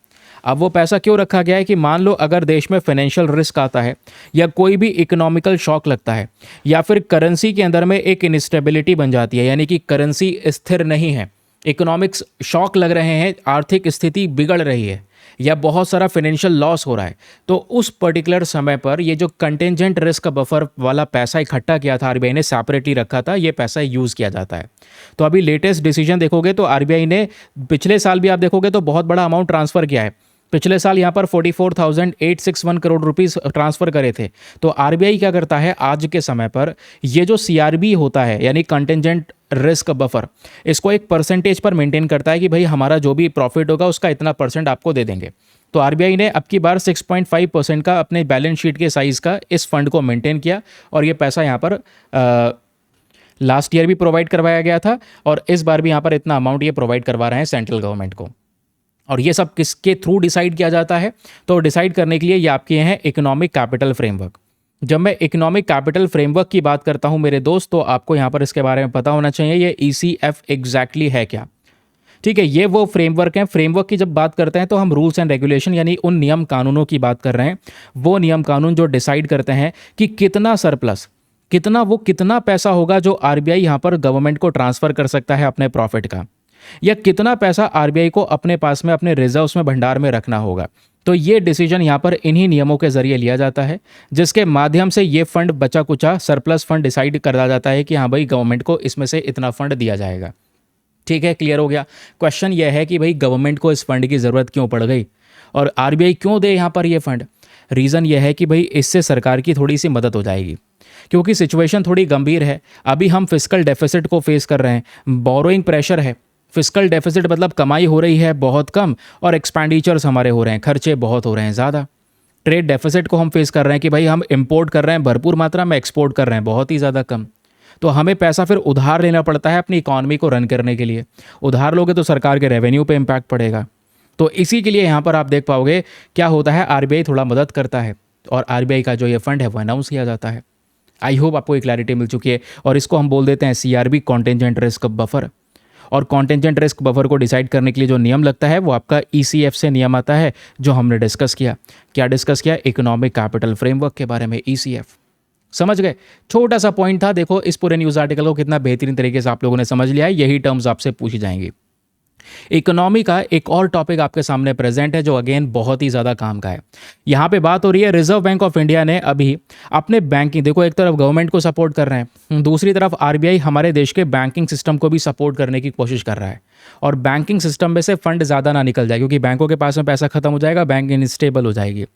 अब वो पैसा क्यों रखा गया है कि मान लो अगर देश में फाइनेंशियल रिस्क आता है या कोई भी इकोनॉमिकल शॉक लगता है या फिर करेंसी के अंदर में एक इनस्टेबिलिटी बन जाती है, यानी कि करेंसी स्थिर नहीं है, इकोनॉमिक्स शॉक लग रहे हैं, आर्थिक स्थिति बिगड़ रही है या बहुत सारा फाइनेंशियल लॉस हो रहा है, तो उस पर्टिकुलर समय पर ये जो कंटेंजेंट रिस्क बफर वाला पैसा इकट्ठा किया था आरबीआई ने, सेपरेटली रखा था, ये पैसा यूज़ किया जाता है। तो अभी लेटेस्ट डिसीजन देखोगे तो आरबीआई ने पिछले साल भी आप देखोगे तो बहुत बड़ा अमाउंट ट्रांसफ़र किया है, पिछले साल यहाँ पर 44,861 करोड़ रुपीस ट्रांसफ़र करे थे। तो आरबीआई क्या करता है आज के समय पर, ये जो सीआरबी होता है यानी कंटिजेंट रिस्क बफर, इसको एक परसेंटेज पर मेंटेन करता है कि भाई हमारा जो भी प्रॉफिट होगा उसका इतना परसेंट आपको दे देंगे। तो आरबीआई ने अब की बार 6.5% का अपने बैलेंस शीट के साइज़ का इस फंड को मेंटेन किया और ये पैसा यहाँ पर लास्ट ईयर भी प्रोवाइड करवाया गया था और इस बार भी यहाँ पर इतना अमाउंट ये प्रोवाइड करवा रहे हैं सेंट्रल गवर्नमेंट को। और ये सब किसके थ्रू डिसाइड किया जाता है, तो डिसाइड करने के लिए ये आपके हैं इकोनॉमिक कैपिटल फ्रेमवर्क। जब मैं इकोनॉमिक कैपिटल फ्रेमवर्क की बात करता हूं मेरे दोस्त, तो आपको यहाँ पर इसके बारे में पता होना चाहिए ये ईसीएफ एग्जैक्टली है क्या। ठीक है, ये वो फ्रेमवर्क है। फ्रेमवर्क की जब बात करते हैं तो हम रूल्स एंड रेगुलेशन यानी उन नियम कानूनों की बात कर रहे हैं, वो नियम कानून जो डिसाइड करते हैं कि कितना सरप्लस, कितना पैसा होगा जो आरबीआई यहाँ पर गवर्नमेंट को ट्रांसफर कर सकता है अपने प्रॉफिट का, या कितना पैसा आरबीआई को अपने पास में अपने रिजर्व्स में भंडार में रखना होगा। तो ये डिसीजन यहाँ पर इन्हीं नियमों के जरिए लिया जाता है, जिसके माध्यम से ये फंड बचा कुचा सरप्लस फंड डिसाइड करा जाता है कि हाँ भाई गवर्नमेंट को इसमें से इतना फंड दिया जाएगा। ठीक है, क्लियर हो गया। क्वेश्चन यह है कि भाई गवर्नमेंट को इस फंड की ज़रूरत क्यों पड़ गई और आरबीआई क्यों दे यहाँ पर ये फंड। रीज़न यह है कि भाई इससे सरकार की थोड़ी सी मदद हो जाएगी, क्योंकि सिचुएशन थोड़ी गंभीर है। अभी हम फिस्कल डेफिसिट को फेस कर रहे हैं, बोरोइंग प्रेशर है। फिस्कल डेफिसिट मतलब कमाई हो रही है बहुत कम और एक्सपेंडिचर्स हमारे हो रहे हैं, खर्चे बहुत हो रहे हैं ज़्यादा। ट्रेड डेफिसिट को हम फेस कर रहे हैं कि भाई हम इंपोर्ट कर रहे हैं भरपूर मात्रा में, एक्सपोर्ट कर रहे हैं बहुत ही ज़्यादा कम। तो हमें पैसा फिर उधार लेना पड़ता है अपनी इकॉनमी को रन करने के लिए। उधार लोगे तो सरकार के रेवेन्यू पे इम्पैक्ट पड़ेगा। तो इसी के लिए यहाँ पर आप देख पाओगे क्या होता है, आरबीआई थोड़ा मदद करता है और आरबीआई का जो ये फंड है वो अनाउंस किया जाता है। आई होप आपको एक क्लैरिटी मिल चुकी है और इसको हम बोल देते हैं सीआरबी कॉन्टेंजेंट रिस्क बफर। और कॉन्टेंजेंट रिस्क बफर को डिसाइड करने के लिए जो नियम लगता है वो आपका ईसीएफ से नियम आता है, जो हमने डिस्कस किया। क्या डिस्कस किया? इकोनॉमिक कैपिटल फ्रेमवर्क के बारे में, ईसीएफ। समझ गए? छोटा सा पॉइंट था। देखो इस पूरे न्यूज़ आर्टिकल को कितना बेहतरीन तरीके से आप लोगों ने समझ लिया है। यही टर्म्स आपसे पूछी जाएंगी। इकोनॉमी का एक और टॉपिक आपके सामने प्रेजेंट है जो अगेन बहुत ही ज़्यादा काम का है। यहाँ पे बात हो रही है रिजर्व बैंक ऑफ इंडिया ने अभी अपने बैंकिंग, देखो एक तरफ गवर्नमेंट को सपोर्ट कर रहे हैं, दूसरी तरफ आरबीआई हमारे देश के बैंकिंग सिस्टम को भी सपोर्ट करने की कोशिश कर रहा है। और बैंकिंग सिस्टम में से फंड ज़्यादा ना निकल जाए, क्योंकि बैंकों के पास में पैसा खत्म हो जाएगा, बैंक इनस्टेबल हो जाएगी।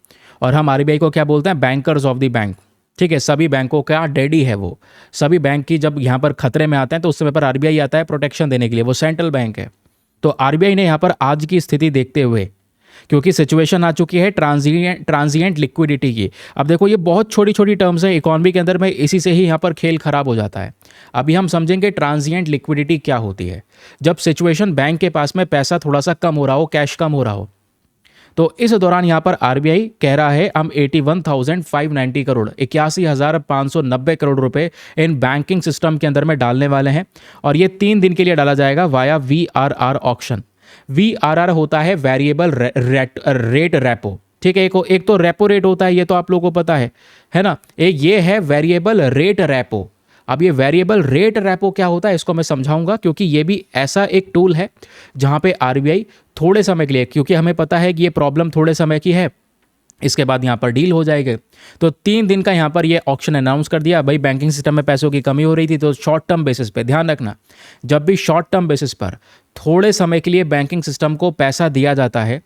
और हम आरबीआई को क्या बोलते हैं? Bankers of the bank. ठीक है, सभी बैंकों का डैडी है वो। सभी बैंक की जब यहाँ पर खतरे में आते हैं तो उस समय पर आरबीआई आता है प्रोटेक्शन देने के लिए, वो सेंट्रल बैंक है। तो आरबीआई ने यहाँ पर आज की स्थिति देखते हुए, क्योंकि सिचुएशन आ चुकी है ट्रांजिएंट लिक्विडिटी की। अब देखो ये बहुत छोटी छोटी टर्म्स है इकोनॉमी के अंदर में, इसी से ही यहाँ पर खेल खराब हो जाता है। अभी हम समझेंगे ट्रांजिएंट लिक्विडिटी क्या होती है। जब सिचुएशन बैंक के पास में पैसा थोड़ा सा कम हो रहा हो, कैश कम हो रहा हो, तो इस दौरान यहाँ पर आरबीआई कह रहा है हम 81,590 करोड़ 81,590 करोड़ रुपए इन बैंकिंग सिस्टम के अंदर में डालने वाले हैं। और ये 3 दिन के लिए डाला जाएगा वाया वीआरआर ऑक्शन। वीआरआर होता है वेरिएबल रेट रेपो। ठीक है, एक तो रेपो रेट होता है, ये तो आप लोगों को पता है ना। एक ये है वेरिएबल रेट रेपो। अब ये वेरिएबल रेट रेपो क्या होता है इसको मैं समझाऊंगा, क्योंकि ये भी ऐसा एक टूल है जहां पे आरबीआई थोड़े समय के लिए, क्योंकि हमें पता है कि ये प्रॉब्लम थोड़े समय की है, इसके बाद यहाँ पर डील हो जाएगी। तो 3 दिन का यहाँ पर ये ऑप्शन अनाउंस कर दिया। भाई बैंकिंग सिस्टम में पैसों की कमी हो रही थी, तो शॉर्ट टर्म बेसिस पे ध्यान रखना, जब भी शॉर्ट टर्म बेसिस पर थोड़े समय के लिए बैंकिंग सिस्टम को पैसा दिया जाता है,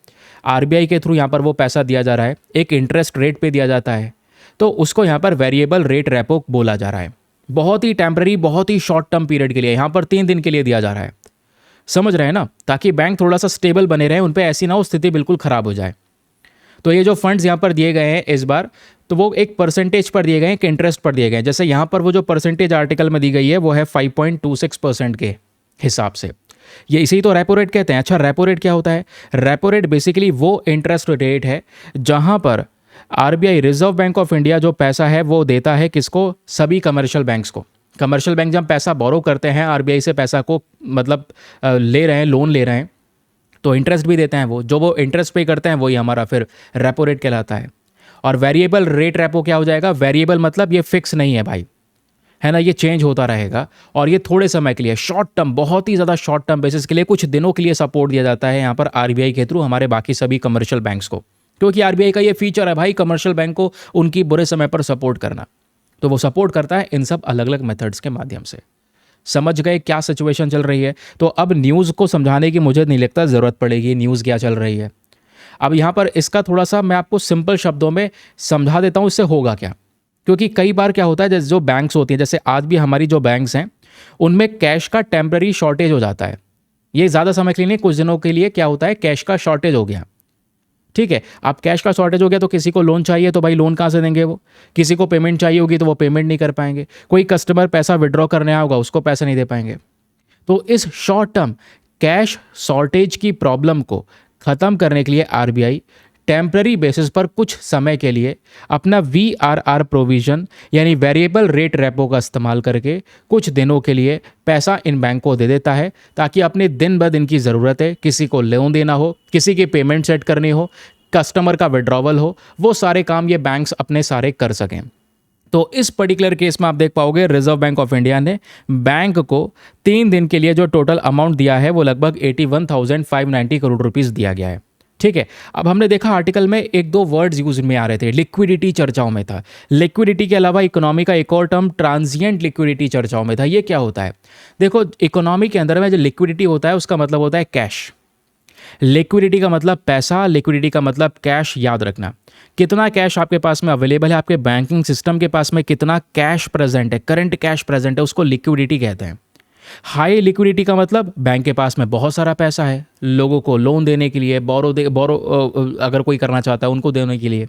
आरबीआई के थ्रू यहाँ पर वो पैसा दिया जा रहा है, एक इंटरेस्ट रेट पे दिया जाता है, तो उसको यहाँ पर वेरिएबल रेट रेपो बोला जा रहा है। बहुत ही टेम्पररी, बहुत ही शॉर्ट टर्म पीरियड के लिए, यहाँ पर 3 दिन के लिए दिया जा रहा है। समझ रहे हैं ना, ताकि बैंक थोड़ा सा स्टेबल बने रहे, उन पे ऐसी ना हो स्थिति बिल्कुल खराब हो जाए। तो ये जो फंड्स यहाँ पर दिए गए हैं इस बार, तो वो एक परसेंटेज पर दिए गए हैं, एक इंटरेस्ट पर दिए गए हैं। जैसे यहाँ पर वो जो परसेंटेज आर्टिकल में दी गई है वो है 5.26% के हिसाब से। ये इसी तो रेपो रेट कहते हैं। अच्छा, रेपो रेट क्या होता है? रेपो रेट बेसिकली वो इंटरेस्ट रेट है जहाँ पर RBI reserve bank of India जो पैसा है वो देता है किसको? सभी कमर्शियल बैंक्स को। कमर्शियल बैंक जब पैसा बोरो करते हैं आरबीआई से, पैसा को मतलब ले रहे हैं, लोन ले रहे हैं, तो इंटरेस्ट भी देते हैं वो। जो वो इंटरेस्ट पे करते हैं वही हमारा फिर रेपो रेट कहलाता है। और वेरिएबल रेट रेपो क्या हो जाएगा? वेरिएबल मतलब ये फिक्स नहीं है भाई, है ना, ये चेंज होता रहेगा। और ये थोड़े समय के लिए, शॉर्ट टर्म, बहुत ही ज़्यादा शॉर्ट टर्म बेसिस के लिए, कुछ दिनों के लिए सपोर्ट दिया जाता है यहाँ पर आरबीआई के थ्रू हमारे बाकी सभी कमर्शियल बैंक्स को। क्योंकि आरबीआई का ये फीचर है भाई, कमर्शियल बैंक को उनकी बुरे समय पर सपोर्ट करना। तो वो सपोर्ट करता है इन सब अलग अलग मेथड्स के माध्यम से। समझ गए क्या सिचुएशन चल रही है? तो अब न्यूज़ को समझाने की मुझे नहीं लगता ज़रूरत पड़ेगी, न्यूज़ क्या चल रही है। अब यहाँ पर इसका थोड़ा सा मैं आपको सिंपल शब्दों में समझा देता हूँ इससे होगा क्या। क्योंकि कई बार क्या होता है, जैसे जो बैंक्स होती हैं, जैसे आज भी हमारी जो बैंक्स हैं उनमें कैश का टेम्पररी शॉर्टेज हो जाता है। ये ज़्यादा समय के लिए नहीं, कुछ दिनों के लिए क्या होता है, कैश का शॉर्टेज हो गया। ठीक है, अब कैश का शॉर्टेज हो गया तो किसी को लोन चाहिए तो भाई लोन कहाँ से देंगे वो, किसी को पेमेंट चाहिए होगी तो वो पेमेंट नहीं कर पाएंगे, कोई कस्टमर पैसा विड्रॉ करने आया होगा उसको पैसा नहीं दे पाएंगे। तो इस शॉर्ट टर्म कैश शॉर्टेज की प्रॉब्लम को ख़त्म करने के लिए आरबीआई टेम्पररी बेसिस पर कुछ समय के लिए अपना वीआरआर प्रोविज़न यानी वेरिएबल रेट रेपो का इस्तेमाल करके कुछ दिनों के लिए पैसा इन बैंक को दे देता है, ताकि अपने दिन ब दिन की ज़रूरत है, किसी को लोन देना हो, किसी की पेमेंट सेट करनी हो, कस्टमर का विड्रॉवल हो, वो सारे काम ये बैंक्स अपने सारे कर सकें। तो इस पर्टिकुलर केस में आप देख पाओगे रिजर्व बैंक ऑफ इंडिया ने बैंक को 3 दिन के लिए जो टोटल अमाउंट दिया है वो लगभग 81,590 करोड़ रुपीस दिया गया है। ठीक है, अब हमने देखा आर्टिकल में एक दो वर्ड्स यूज में आ रहे थे, लिक्विडिटी चर्चाओं में था। लिक्विडिटी के अलावा इकोनॉमी का एक और टर्म ट्रांजिएंट लिक्विडिटी चर्चाओं में था। ये क्या होता है, देखो इकोनॉमी के अंदर में जो लिक्विडिटी होता है उसका मतलब होता है कैश। लिक्विडिटी का मतलब पैसा, लिक्विडिटी का मतलब कैश। याद रखना, कितना कैश आपके पास में अवेलेबल है, आपके बैंकिंग सिस्टम के पास में कितना कैश प्रेजेंट है, करंट कैश प्रेजेंट है, उसको लिक्विडिटी कहते हैं। हाई लिक्विडिटी का मतलब बैंक के पास में बहुत सारा पैसा है लोगों को लोन देने के लिए, बोरो अगर कोई करना चाहता है उनको देने के लिए।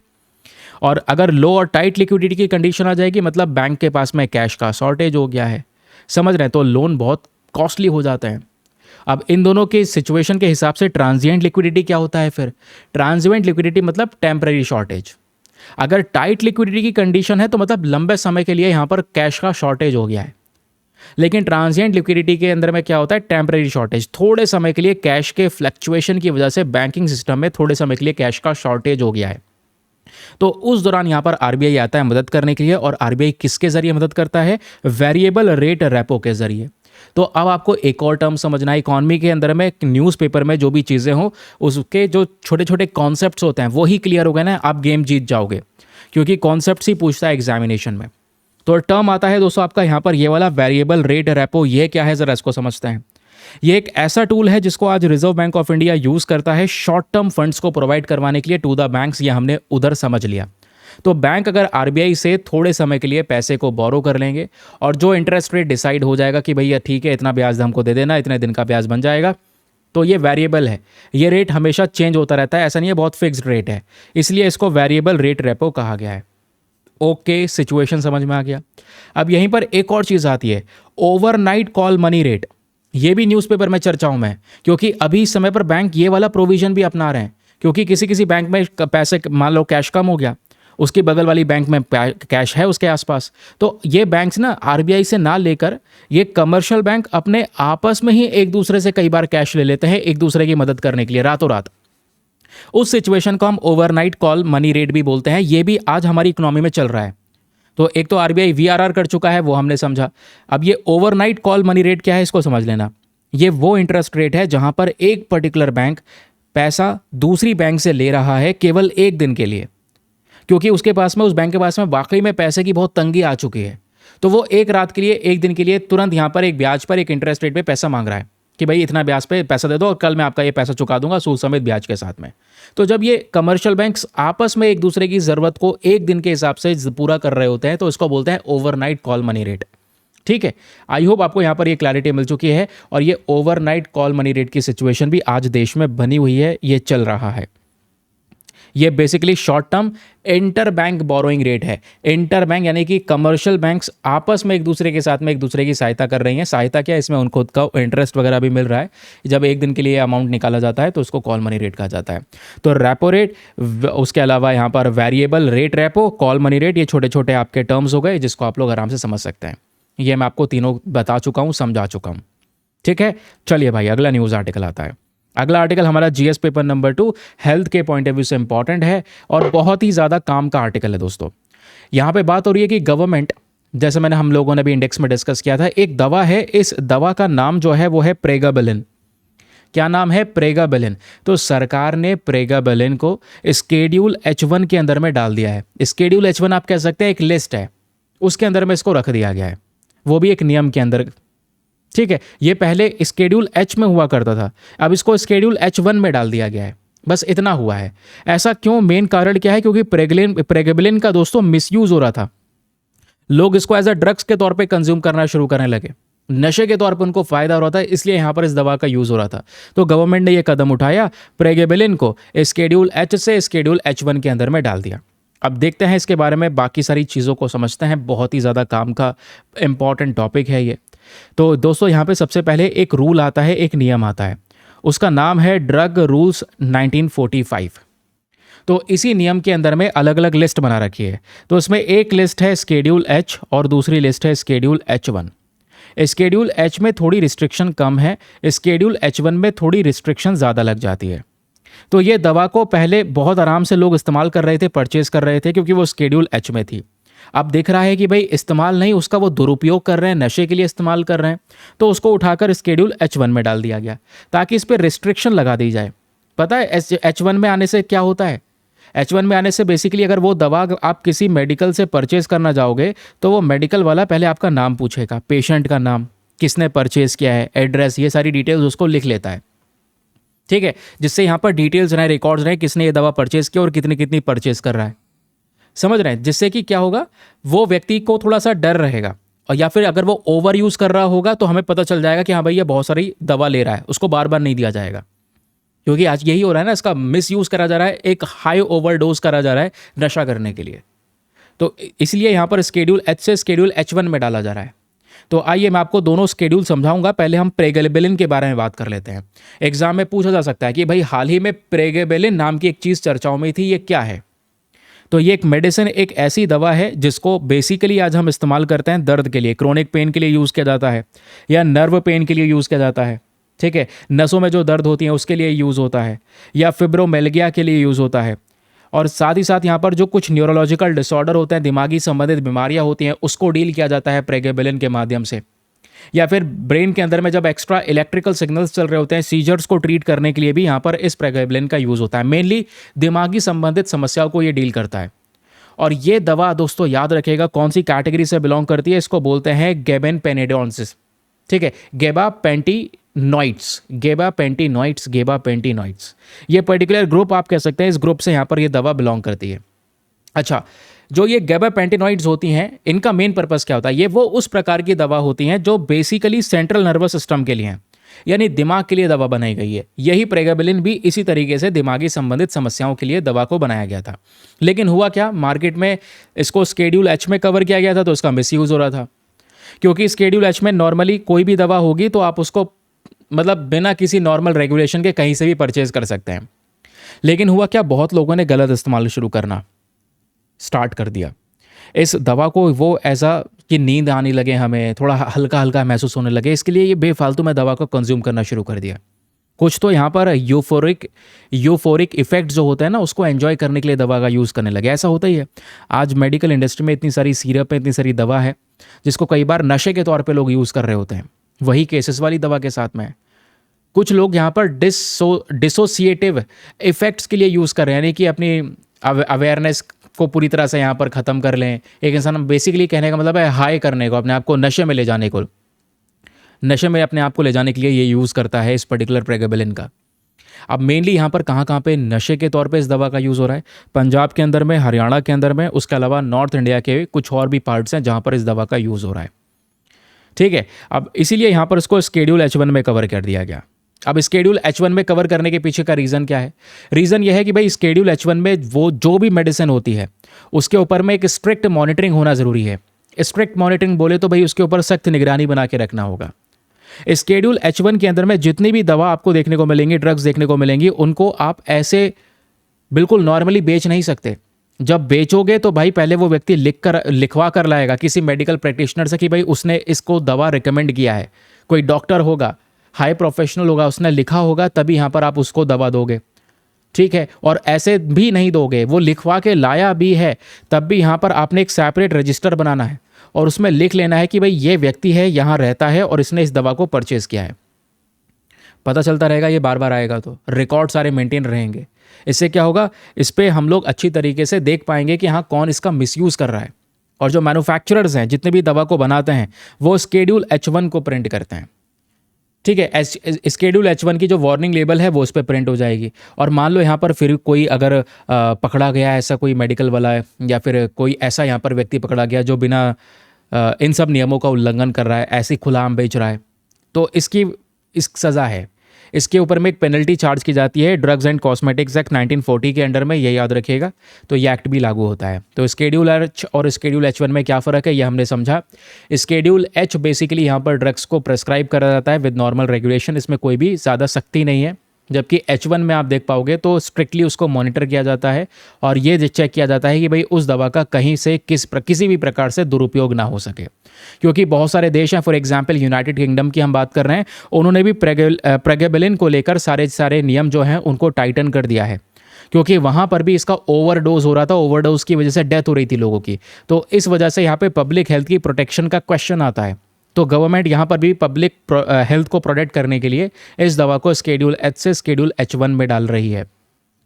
और अगर लो और टाइट लिक्विडिटी की कंडीशन आ जाएगी, मतलब बैंक के पास में कैश का शॉर्टेज हो गया है, समझ रहे हैं, तो लोन बहुत कॉस्टली हो जाते हैं। अब इन दोनों के सिचुएशन के हिसाब से ट्रांजिएंट लिक्विडिटी क्या होता है फिर, ट्रांजिएंट लिक्विडिटी मतलब टेम्पररी शॉर्टेज। अगर टाइट लिक्विडिटी की कंडीशन है तो मतलब लंबे समय के लिए यहाँ पर कैश का शॉर्टेज हो गया है। लेकिन ट्रांजिएंट लिक्विडिटी के अंदर में क्या होता है, टेम्पररी शॉर्टेज, थोड़े समय के लिए कैश के फ्लक्चुएशन की वजह से बैंकिंग सिस्टम में थोड़े समय के लिए कैश का शॉर्टेज हो गया है। तो उस दौरान यहाँ पर आरबीआई आता है मदद करने के लिए। और आरबीआई किसके जरिए मदद करता है, वेरिएबल रेट रेपो के जरिए। तो अब आपको एक और टर्म समझना है, इकॉनमी के अंदर में न्यूज़पेपर में जो भी चीज़ें हों उसके जो छोटे छोटे कॉन्सेप्ट्स होते हैं वो ही क्लियर हो गए ना, आप गेम जीत जाओगे, क्योंकि कॉन्सेप्ट्स ही पूछता है एग्जामिनेशन में। तो टर्म आता है दोस्तों आपका यहाँ पर ये वाला वेरिएबल रेट रेपो। ये क्या है ज़रा इसको समझते हैं। ये एक ऐसा टूल है जिसको आज reserve bank of India use करता है शॉर्ट टर्म फंड्स को प्रोवाइड करवाने के लिए टू द बैंक्स। ये हमने उधर समझ लिया। तो बैंक अगर आरबीआई से थोड़े समय के लिए पैसे को बोरो कर लेंगे और जो इंटरेस्ट रेट डिसाइड हो जाएगा कि भैया ठीक है इतना ब्याज हमको दे देना, इतने दिन का ब्याज बन जाएगा, तो ये वेरिएबल है। ये रेट हमेशा चेंज होता रहता है, ऐसा नहीं है बहुत फिक्स्ड रेट है, इसलिए इसको वेरिएबल रेट रेपो कहा गया है। ओके, सिचुएशन समझ में आ गया। अब यहीं पर एक और चीज़ आती है, ओवरनाइट कॉल मनी रेट। ये भी न्यूज़पेपर में चर्चाओं में, क्योंकि अभी इस समय पर बैंक ये वाला प्रोविजन भी अपना रहे हैं। क्योंकि किसी किसी बैंक में पैसे, मान लो कैश कम हो गया, उसकी बगल वाली बैंक में कैश है उसके आसपास, तो ये बैंक्स ना आरबीआई से ना लेकर ये कमर्शियल बैंक अपने आपस में ही एक दूसरे से कई बार कैश ले लेते हैं एक दूसरे की मदद करने के लिए रातों रात। उस सिचुएशन को हम ओवरनाइट कॉल मनी रेट भी बोलते हैं। ये भी आज हमारी इकोनॉमी में चल रहा है। तो एक तो आरबीआई वीआरआर कर चुका है, वो हमने समझा। अब ये ओवरनाइट कॉल मनी रेट क्या है इसको समझ लेना। ये वो इंटरेस्ट रेट है जहां पर एक पर्टिकुलर बैंक पैसा दूसरी बैंक से ले रहा है केवल एक दिन के लिए, क्योंकि उसके पास में, उस बैंक के पास में वाकई में पैसे की बहुत तंगी आ चुकी है। तो वो एक रात के लिए, एक दिन के लिए तुरंत यहाँ पर एक ब्याज पर, एक इंटरेस्ट रेट पे पैसा मांग रहा है कि भाई इतना ब्याज पे पैसा दे दो और कल मैं आपका ये पैसा चुका दूंगा सूद समेत ब्याज के साथ में। तो जब ये कमर्शियल बैंक्स आपस में एक दूसरे की ज़रूरत को एक दिन के हिसाब से पूरा कर रहे होते हैं तो इसको बोलते हैं ओवरनाइट कॉल मनी रेट। ठीक है, आई होप आपको यहाँ पर ये क्लैरिटी मिल चुकी है। और ये ओवरनाइट कॉल मनी रेट की सिचुएशन भी आज देश में बनी हुई है, ये चल रहा है। ये basically short term inter bank borrowing rate है। इंटर बैंक यानी कि कमर्शियल बैंक्स आपस में एक दूसरे के साथ में एक दूसरे की सहायता कर रही हैं। सहायता क्या, इसमें उनको खुद का इंटरेस्ट वगैरह भी मिल रहा है। जब एक दिन के लिए अमाउंट निकाला जाता है तो उसको कॉल मनी रेट कहा जाता है। तो रेपो रेट, उसके अलावा यहाँ पर variable rate repo, call money rate, ये छोटे छोटे आपके टर्म्स हो गए जिसको आप लोग आराम से समझ सकते हैं। ये मैं आपको तीनों बता चुका हूँ, समझा चुका हूँ। ठीक है, चलिए भाई अगला न्यूज़ आर्टिकल आता है। अगला आर्टिकल हमारा जीएस पेपर नंबर 2 हेल्थ के पॉइंट ऑफ व्यू से इंपॉर्टेंट है और बहुत ही ज़्यादा काम का आर्टिकल है दोस्तों। यहाँ पे बात हो रही है कि गवर्नमेंट, जैसे मैंने हम लोगों ने भी इंडेक्स में डिस्कस किया था, एक दवा है, इस दवा का नाम जो है वो है प्रेगाबेलिन। क्या नाम है, प्रेगाबेलिन। तो सरकार ने प्रेगाबेलिन को स्केड्यूल H1 के अंदर में डाल दिया है। स्केड्यूल H1 आप कह सकते हैं एक लिस्ट है, उसके अंदर में इसको रख दिया गया है, वो भी एक नियम के अंदर। ठीक है, ये पहले स्केड्यूल H में हुआ करता था, अब इसको स्केड्यूल H1 में डाल दिया गया है। बस इतना हुआ है। ऐसा क्यों? मेन कारण क्या है? क्योंकि प्रेगेबिलिन का दोस्तों मिसयूज हो रहा था। लोग इसको एज अ ड्रग्स के तौर पे कंज्यूम करना शुरू करने लगे, नशे के तौर पर उनको फायदा हो रहा था, इसलिए यहां पर इस दवा का यूज हो रहा था। तो गवर्नमेंट ने यह कदम उठाया, प्रेगेबिलिन को स्केड्यूल एच से स्केड्यूल H1 के अंदर में डाल दिया। अब देखते हैं इसके बारे में, बाकी सारी चीज़ों को समझते हैं। बहुत ही ज़्यादा काम का इंपॉर्टेंट टॉपिक है ये। तो दोस्तों यहाँ पे सबसे पहले एक रूल आता है, एक नियम आता है, उसका नाम है ड्रग रूल्स 1945। तो इसी नियम के अंदर में अलग अलग लिस्ट बना रखी है। तो इसमें एक लिस्ट है स्केड्यूल H और दूसरी लिस्ट है स्केड्यूल H1। स्केड्यूल H में थोड़ी रिस्ट्रिक्शन कम है, स्केड्यूल H1 में थोड़ी रिस्ट्रिक्शन ज़्यादा लग जाती है। तो ये दवा को पहले बहुत आराम से लोग इस्तेमाल कर रहे थे, परचेज कर रहे थे, क्योंकि वो स्केड्यूल H में थी। अब दिख रहा है कि भाई इस्तेमाल नहीं, उसका वो दुरुपयोग कर रहे हैं, नशे के लिए इस्तेमाल कर रहे हैं, तो उसको उठाकर स्केड्यूल H1 में डाल दिया गया ताकि इस पर रिस्ट्रिक्शन लगा दी जाए। पता है H1 में आने से क्या होता है? H1 में आने से बेसिकली अगर वो दवा आप किसी मेडिकल से परचेज करना जाओगे तो वो मेडिकल वाला पहले आपका नाम पूछेगा, पेशेंट का नाम, किसने परचेज किया है, एड्रेस, ये सारी डिटेल्स उसको लिख लेता है। ठीक है, जिससे यहाँ पर डिटेल्स रहे, रिकॉर्ड्स रहे, किसने ये दवा परचेज किया और कितनी कितनी परचेज कर रहा है। समझ रहे हैं? जिससे कि क्या होगा, वो व्यक्ति को थोड़ा सा डर रहेगा, और या फिर अगर वो ओवर यूज़ कर रहा होगा तो हमें पता चल जाएगा कि हाँ भाई ये बहुत सारी दवा ले रहा है, उसको बार बार नहीं दिया जाएगा। क्योंकि आज यही हो रहा है ना, इसका मिस यूज़ करा जा रहा है, एक हाई ओवरडोज करा जा रहा है नशा करने के लिए। तो इसलिए यहाँ पर स्केड्यूल H से स्केड्यूल H1 में डाला जा रहा है। तो आइए मैं आपको दोनों स्केड्यूल समझाऊंगा। पहले हम प्रेगेबिलिन के बारे में बात कर लेते हैं। एग्जाम में पूछा जा सकता है कि भाई हाल ही में प्रेगेबिलिन नाम की एक चीज़ चर्चाओं में थी, ये क्या है? तो ये एक मेडिसिन, एक ऐसी दवा है जिसको बेसिकली आज हम इस्तेमाल करते हैं दर्द के लिए, क्रोनिक पेन के लिए यूज़ किया जाता है, या नर्व पेन के लिए यूज़ किया जाता है। ठीक है, नसों में जो दर्द होती हैं उसके लिए यूज़ होता है, या फिब्रोमेल्गिया के लिए यूज़ होता है। और साथ ही साथ यहाँ पर जो कुछ न्यूरोलॉजिकल डिसऑर्डर होते हैं, दिमागी संबंधित बीमारियाँ होती हैं, उसको डील किया जाता है प्रेगेबिलिन के माध्यम से। या फिर ब्रेन के अंदर में जब एक्स्ट्रा इलेक्ट्रिकल सिग्नल्स चल रहे होते हैं, सीजर्स को ट्रीट करने के लिए भी यहाँ पर इस प्रेगेबिलिन का यूज़ होता है। मेनली दिमागी संबंधित समस्याओं को ये डील करता है। और ये दवा दोस्तों याद रखिएगा कौन सी कैटेगरी से बिलोंग करती है, इसको बोलते हैं गेबेनपेनिडोन्सिस। ठीक है, गेबापेंटिनॉइड्स, गेबापेंटिनॉइड्स, ये पर्टिकुलर ग्रुप आप कह सकते हैं, इस ग्रुप से यहाँ पर ये दवा बिलोंग करती है। अच्छा, जो ये गेबापेंटिनॉइड्स होती हैं, इनका मेन पर्पस क्या होता है? ये वो उस प्रकार की दवा होती हैं जो बेसिकली सेंट्रल नर्वस सिस्टम के लिए हैं, यानी दिमाग के लिए दवा बनाई गई है। यही प्रेगेबिलिन भी इसी तरीके से दिमागी संबंधित समस्याओं के लिए दवा को बनाया गया था। लेकिन हुआ क्या, मार्केट में इसको स्केड्यूल H में कवर किया गया था, तो इसका मिसयूज हो रहा था। क्योंकि स्केड्यूल H में नॉर्मली कोई भी दवा होगी तो आप उसको मतलब बिना किसी नॉर्मल रेगुलेशन के कहीं से भी परचेज कर सकते हैं। लेकिन हुआ क्या, बहुत लोगों ने गलत इस्तेमाल शुरू करना स्टार्ट कर दिया इस दवा को। वो ऐसा कि नींद आने लगे, हमें थोड़ा हल्का हल्का महसूस होने लगे, इसके लिए ये बेफालतू में दवा को कंज्यूम करना शुरू कर दिया। कुछ तो यहाँ पर यूफोरिक इफेक्ट जो होता है ना, उसको एंजॉय करने के लिए दवा का यूज़ करने लगे। ऐसा होता ही है, आज मेडिकल इंडस्ट्री में इतनी सारी सिरप है, इतनी सारी दवा है जिसको कई बार नशे के तौर पे लोग यूज़ कर रहे होते हैं, वही केसेस वाली दवा के साथ में। कुछ लोग यहाँ पर डिसोसिएटिव इफेक्ट्स के लिए यूज़ कर रहे हैं, यानी कि अपनी अवेयरनेस को पूरी तरह से यहाँ पर ख़त्म कर लें। एक इंसान बेसिकली कहने का मतलब है हाई करने को, अपने आप को नशे में ले जाने को, नशे में अपने आप को ले जाने के लिए ये यूज़ करता है इस पर्टिकुलर प्रेगेबिलिन का। अब मेनली यहाँ पर कहाँ पे नशे के तौर पे इस दवा का यूज़ हो रहा है? पंजाब के अंदर में, हरियाणा के अंदर में, उसके अलावा नॉर्थ इंडिया के कुछ और भी पार्ट्स हैं जहाँ पर इस दवा का यूज़ हो रहा है। ठीक है, अब इसीलिए यहाँ पर इसको स्केड्यूल H1 में कवर कर दिया गया। अब स्केड्यूल H1 में कवर करने के पीछे का रीज़न क्या है? रीज़न यह है कि भाई स्केड्यूल H1 में वो जो भी मेडिसिन होती है उसके ऊपर में एक स्ट्रिक्ट मॉनिटरिंग होना ज़रूरी है। स्ट्रिक्ट मॉनिटरिंग बोले तो भाई उसके ऊपर सख्त निगरानी बना के रखना होगा। स्केड्यूल H1 के अंदर में जितनी भी दवा आपको देखने को मिलेंगी, ड्रग्स देखने को मिलेंगी, उनको आप ऐसे बिल्कुल नॉर्मली बेच नहीं सकते। जब बेचोगे तो भाई पहले वो व्यक्ति लिखवा कर लाएगा किसी मेडिकल प्रैक्टिशनर से कि भाई उसने इसको दवा रिकमेंड किया है, कोई डॉक्टर होगा, हाई प्रोफेशनल होगा, उसने लिखा होगा, तभी यहाँ पर आप उसको दवा दोगे। ठीक है, और ऐसे भी नहीं दोगे, वो लिखवा के लाया भी है तब भी यहाँ पर आपने एक सेपरेट रजिस्टर बनाना है और उसमें लिख लेना है कि भाई ये व्यक्ति है, यहाँ रहता है और इसने इस दवा को परचेज़ किया है। पता चलता रहेगा, ये बार बार आएगा तो रिकॉर्ड सारे मेंटेन रहेंगे। इससे क्या होगा, इस पर हम लोग अच्छी तरीके से देख पाएंगे कि हाँ कौन इसका मिसयूज़ कर रहा है। और जो मैन्युफैक्चरर्स हैं, जितने भी दवा को बनाते हैं, वो स्केड्यूल H1 को प्रिंट करते हैं। ठीक है। स्केड्यूल H1 की जो वार्निंग लेबल है वो उस पर प्रिंट हो जाएगी। और मान लो यहाँ पर फिर कोई अगर पकड़ा गया, ऐसा कोई मेडिकल वाला है या फिर कोई ऐसा यहाँ पर व्यक्ति पकड़ा गया जो बिना इन सब नियमों का उल्लंघन कर रहा है, ऐसी खुलाआम बेच रहा है, तो इसकी सज़ा है। इसके ऊपर में एक पेनल्टी चार्ज की जाती है ड्रग्स एंड कॉस्मेटिक्स एक्ट 1940 के अंडर में, ये याद रखिएगा। तो ये एक्ट भी लागू होता है। तो स्केड्यूल H और स्केड्यूल H1 में क्या फ़र्क है ये हमने समझा। स्केड्यूल H बेसिकली यहाँ पर ड्रग्स को प्रेस्क्राइब करा जाता है विद नॉर्मल रेगुलेशन, इसमें कोई भी ज़्यादा सख्ती नहीं है। जबकि H1 में आप देख पाओगे तो स्ट्रिक्टली उसको मॉनिटर किया जाता है और ये चेक किया जाता है कि भाई उस दवा का कहीं से किसी भी प्रकार से दुरुपयोग ना हो सके। क्योंकि बहुत सारे देश हैं, फॉर एग्जांपल यूनाइटेड किंगडम की हम बात कर रहे हैं, उन्होंने भी प्रेगेबलिन को लेकर सारे नियम जो हैं उनको टाइटन कर दिया है, क्योंकि वहाँ पर भी इसका ओवरडोज हो रहा था, ओवरडोज की वजह से डेथ हो रही थी लोगों की। तो इस वजह से यहाँ पे पब्लिक हेल्थ की प्रोटेक्शन का क्वेश्चन आता है। तो गवर्नमेंट यहाँ पर भी पब्लिक हेल्थ को प्रोटेक्ट करने के लिए इस दवा को स्केड्यूल H से स्केड्यूल H1 में डाल रही है।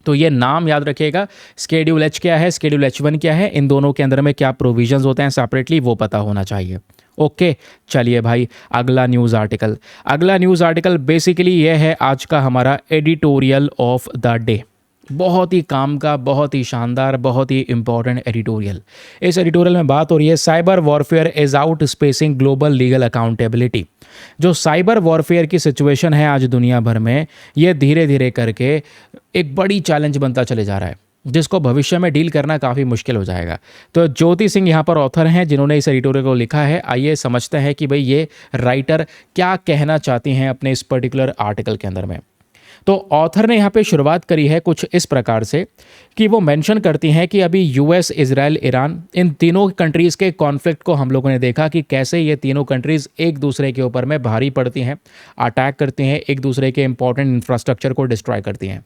तो ये नाम याद रखिएगा, स्केड्यूल H क्या है, स्केड्यूल H1 क्या है, इन दोनों के अंदर में क्या प्रोविजंस होते हैं सेपरेटली, वो पता होना चाहिए। ओके, चलिए भाई अगला न्यूज़ आर्टिकल बेसिकली ये है आज का हमारा एडिटोरियल ऑफ द डे। बहुत ही काम का, बहुत ही शानदार, बहुत ही इंपॉर्टेंट एडिटोरियल। इस एडिटोरियल में बात हो रही है cyber warfare is out spacing global legal accountability. जो साइबर वॉरफेयर की सिचुएशन है आज दुनिया भर में, ये धीरे धीरे करके एक बड़ी चैलेंज बनता चले जा रहा है, जिसको भविष्य में डील करना काफ़ी मुश्किल हो जाएगा। तो ज्योति सिंह यहाँ पर ऑथर हैं जिन्होंने इस एडिटोरियल को लिखा है। आइए समझते हैं कि भाई ये राइटर क्या कहना चाहती हैं अपने इस पर्टिकुलर आर्टिकल के अंदर में। तो ऑथर ने यहाँ पे शुरुआत करी है कुछ इस प्रकार से कि वो मेंशन करती हैं कि अभी यूएस, इजराइल, ईरान, इन तीनों कंट्रीज़ के कॉन्फ्लिक्ट को हम लोगों ने देखा कि कैसे ये तीनों कंट्रीज़ एक दूसरे के ऊपर में भारी पड़ती हैं, अटैक करती हैं, एक दूसरे के इंपॉर्टेंट इंफ्रास्ट्रक्चर को डिस्ट्रॉय करती हैं।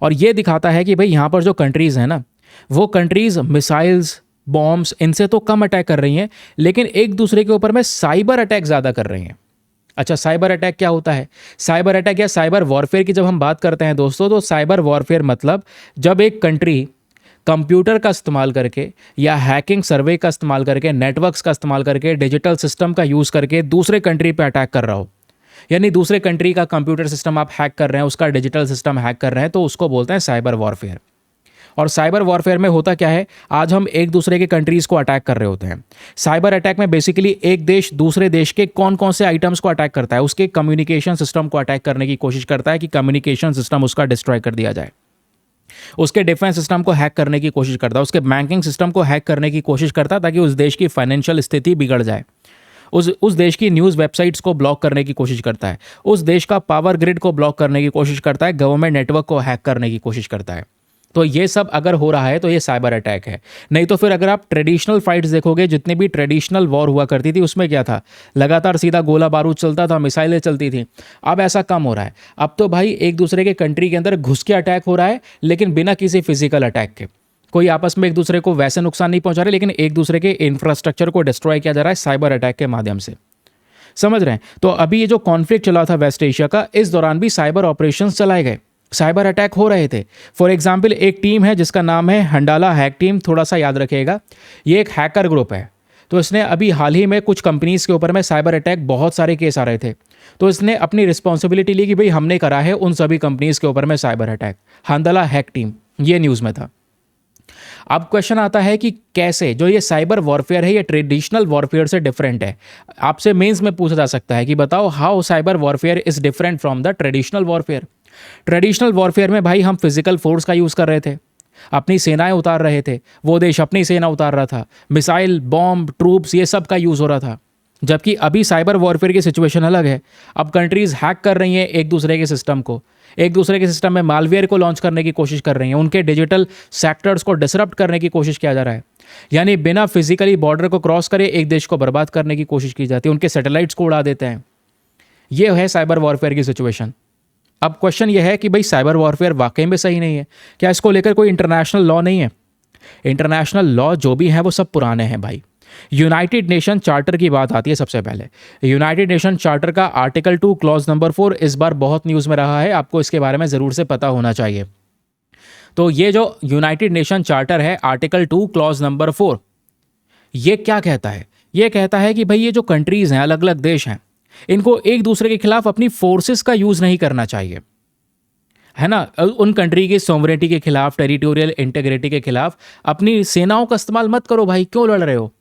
और ये दिखाता है कि भाई यहाँ पर जो कंट्रीज़ हैं ना, वो कंट्रीज़ मिसाइल्स, बॉम्ब्स, इनसे तो कम अटैक कर रही हैं, लेकिन एक दूसरे के ऊपर में साइबर अटैक ज़्यादा कर रही हैं। अच्छा, साइबर अटैक क्या होता है? साइबर अटैक या साइबर वॉरफेयर की जब हम बात करते हैं दोस्तों, तो साइबर वॉरफेयर मतलब जब एक कंट्री कंप्यूटर का इस्तेमाल करके या हैकिंग सर्वे का इस्तेमाल करके, नेटवर्क्स का इस्तेमाल करके, डिजिटल सिस्टम का यूज़ करके दूसरे कंट्री पे अटैक कर रहा हो। यानी दूसरे कंट्री का कंप्यूटर सिस्टम आप हैक कर रहे हैं, उसका डिजिटल सिस्टम हैक कर रहे हैं, तो उसको बोलते हैं साइबर वॉरफेयर। और साइबर वॉरफेयर में होता क्या है, आज हम एक दूसरे के कंट्रीज़ को अटैक कर रहे होते हैं। साइबर अटैक में बेसिकली एक देश दूसरे देश के कौन कौन से आइटम्स को अटैक करता है, उसके कम्युनिकेशन सिस्टम को अटैक करने की कोशिश करता है कि कम्युनिकेशन सिस्टम उसका डिस्ट्रॉय कर दिया जाए, उसके डिफेंस सिस्टम को हैक करने की कोशिश करता है, उसके बैंकिंग सिस्टम को हैक करने की कोशिश करता है ताकि उस देश की फाइनेंशियल स्थिति बिगड़ जाए, उस देश की न्यूज़ वेबसाइट्स को ब्लॉक करने की कोशिश करता है, उस देश का पावर ग्रिड को ब्लॉक करने की कोशिश करता है, गवर्नमेंट नेटवर्क को हैक करने की कोशिश करता है। तो ये सब अगर हो रहा है तो ये साइबर अटैक है। नहीं तो फिर अगर आप ट्रेडिशनल फाइट्स देखोगे, जितनी भी ट्रेडिशनल वॉर हुआ करती थी उसमें क्या था, लगातार सीधा गोला बारूद चलता था, मिसाइलें चलती थी। अब ऐसा कम हो रहा है। अब तो भाई एक दूसरे के कंट्री के अंदर घुस के अटैक हो रहा है, लेकिन बिना किसी फिजिकल अटैक के। कोई आपस में एक दूसरे को वैसे नुकसान नहीं पहुंचा रहे, लेकिन एक दूसरे के इंफ्रास्ट्रक्चर को डिस्ट्रॉय किया जा रहा है साइबर अटैक के माध्यम से। समझ रहे हैं? तो अभी ये जो कॉन्फ्लिक्ट चला था वेस्ट एशिया का, इस दौरान भी साइबर ऑपरेशंस चलाए गए, साइबर अटैक हो रहे थे। फॉर एग्जाम्पल एक टीम है जिसका नाम है हंडाला हैक टीम, थोड़ा सा याद रखिएगा। ये एक हैकर ग्रुप है। तो इसने अभी हाल ही में कुछ कंपनीज़ के ऊपर में साइबर अटैक, बहुत सारे केस आ रहे थे, तो इसने अपनी रिस्पॉन्सिबिलिटी ली कि भाई हमने करा है उन सभी कंपनीज़ के ऊपर में साइबर अटैक। हंडाला हैक टीम, ये न्यूज़ में था। अब क्वेश्चन आता है कि कैसे जो ये साइबर वॉरफेयर है ये ट्रेडिशनल वॉरफेयर से डिफरेंट है। आपसे मेंस में पूछा जा सकता है कि बताओ how cyber warfare is different from the traditional warfare. Traditional warfare में भाई हम फिजिकल फोर्स का यूज़ कर रहे थे, अपनी सेनाएं उतार रहे थे, वो देश अपनी सेना उतार रहा था, मिसाइल, बॉम्ब, ट्रूप्स, ये सब का यूज़ हो रहा था। जबकि अभी साइबर वॉरफेयर की सिचुएशन अलग है। अब कंट्रीज़ हैक कर रही हैं एक दूसरे के सिस्टम को, एक दूसरे के सिस्टम में मालवेयर को लॉन्च करने की कोशिश कर रही हैं, उनके डिजिटल सेक्टर्स को डिसरप्ट करने की कोशिश किया जा रहा है। यानी बिना फिजिकली बॉर्डर को क्रॉस करे एक देश को बर्बाद करने की कोशिश की जाती है, उनके सैटेलाइट्स को उड़ा देते हैं। ये है साइबर वॉरफेयर की सिचुएशन। अब क्वेश्चन ये है कि भाई साइबर वॉरफेयर वाकई में सही नहीं है क्या? इसको लेकर कोई इंटरनेशनल लॉ नहीं है? इंटरनेशनल लॉ जो भी हैं वो सब पुराने हैं भाई। यूनाइटेड नेशन चार्टर की बात आती है सबसे पहले। यूनाइटेड नेशन चार्टर का आर्टिकल 2 क्लॉज नंबर 4 इस बार बहुत न्यूज़ में रहा है, आपको इसके बारे में ज़रूर से पता होना चाहिए। तो ये जो यूनाइटेड नेशन चार्टर है, आर्टिकल 2 क्लॉज नंबर 4, ये क्या कहता है? ये कहता है कि भाई ये जो कंट्रीज़ हैं, अलग अलग देश हैं, इनको एक दूसरे के खिलाफ अपनी फोर्सेस का यूज नहीं करना चाहिए, है ना। उन कंट्री की सॉवरेनिटी के खिलाफ, टेरिटोरियल इंटीग्रिटी के खिलाफ अपनी सेनाओं का इस्तेमाल मत करो भाई, क्यों लड़ रहे हो।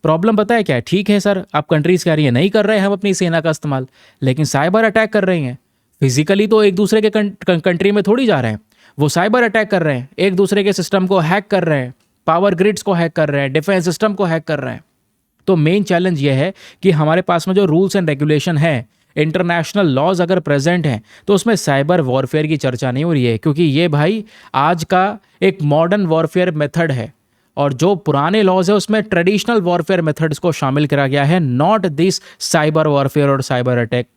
प्रॉब्लम पता है क्या है? ठीक है सर, आप कंट्रीज कह रही है नहीं कर रहे हैं हम अपनी सेना का इस्तेमाल, लेकिन साइबर अटैक कर रही हैं। फिजिकली तो एक दूसरे के कंट्री में थोड़ी जा रहे हैं, वो साइबर अटैक कर रहे हैं, एक दूसरे के सिस्टम को हैक कर रहे हैं, पावर ग्रिड्स को हैक कर रहे हैं, डिफेंस सिस्टम को हैक कर रहे हैं। तो मेन चैलेंज ये है कि हमारे पास में जो रूल्स एंड रेगुलेशन है, इंटरनेशनल लॉज अगर प्रेजेंट हैं, तो उसमें साइबर वॉरफेयर की चर्चा नहीं हो रही है, क्योंकि ये भाई आज का एक मॉडर्न वॉरफेयर मेथड है, और जो पुराने लॉज है उसमें ट्रेडिशनल वॉरफेयर मेथड्स को शामिल करा गया है, नॉट दिस साइबर वॉरफेयर और साइबर अटैक।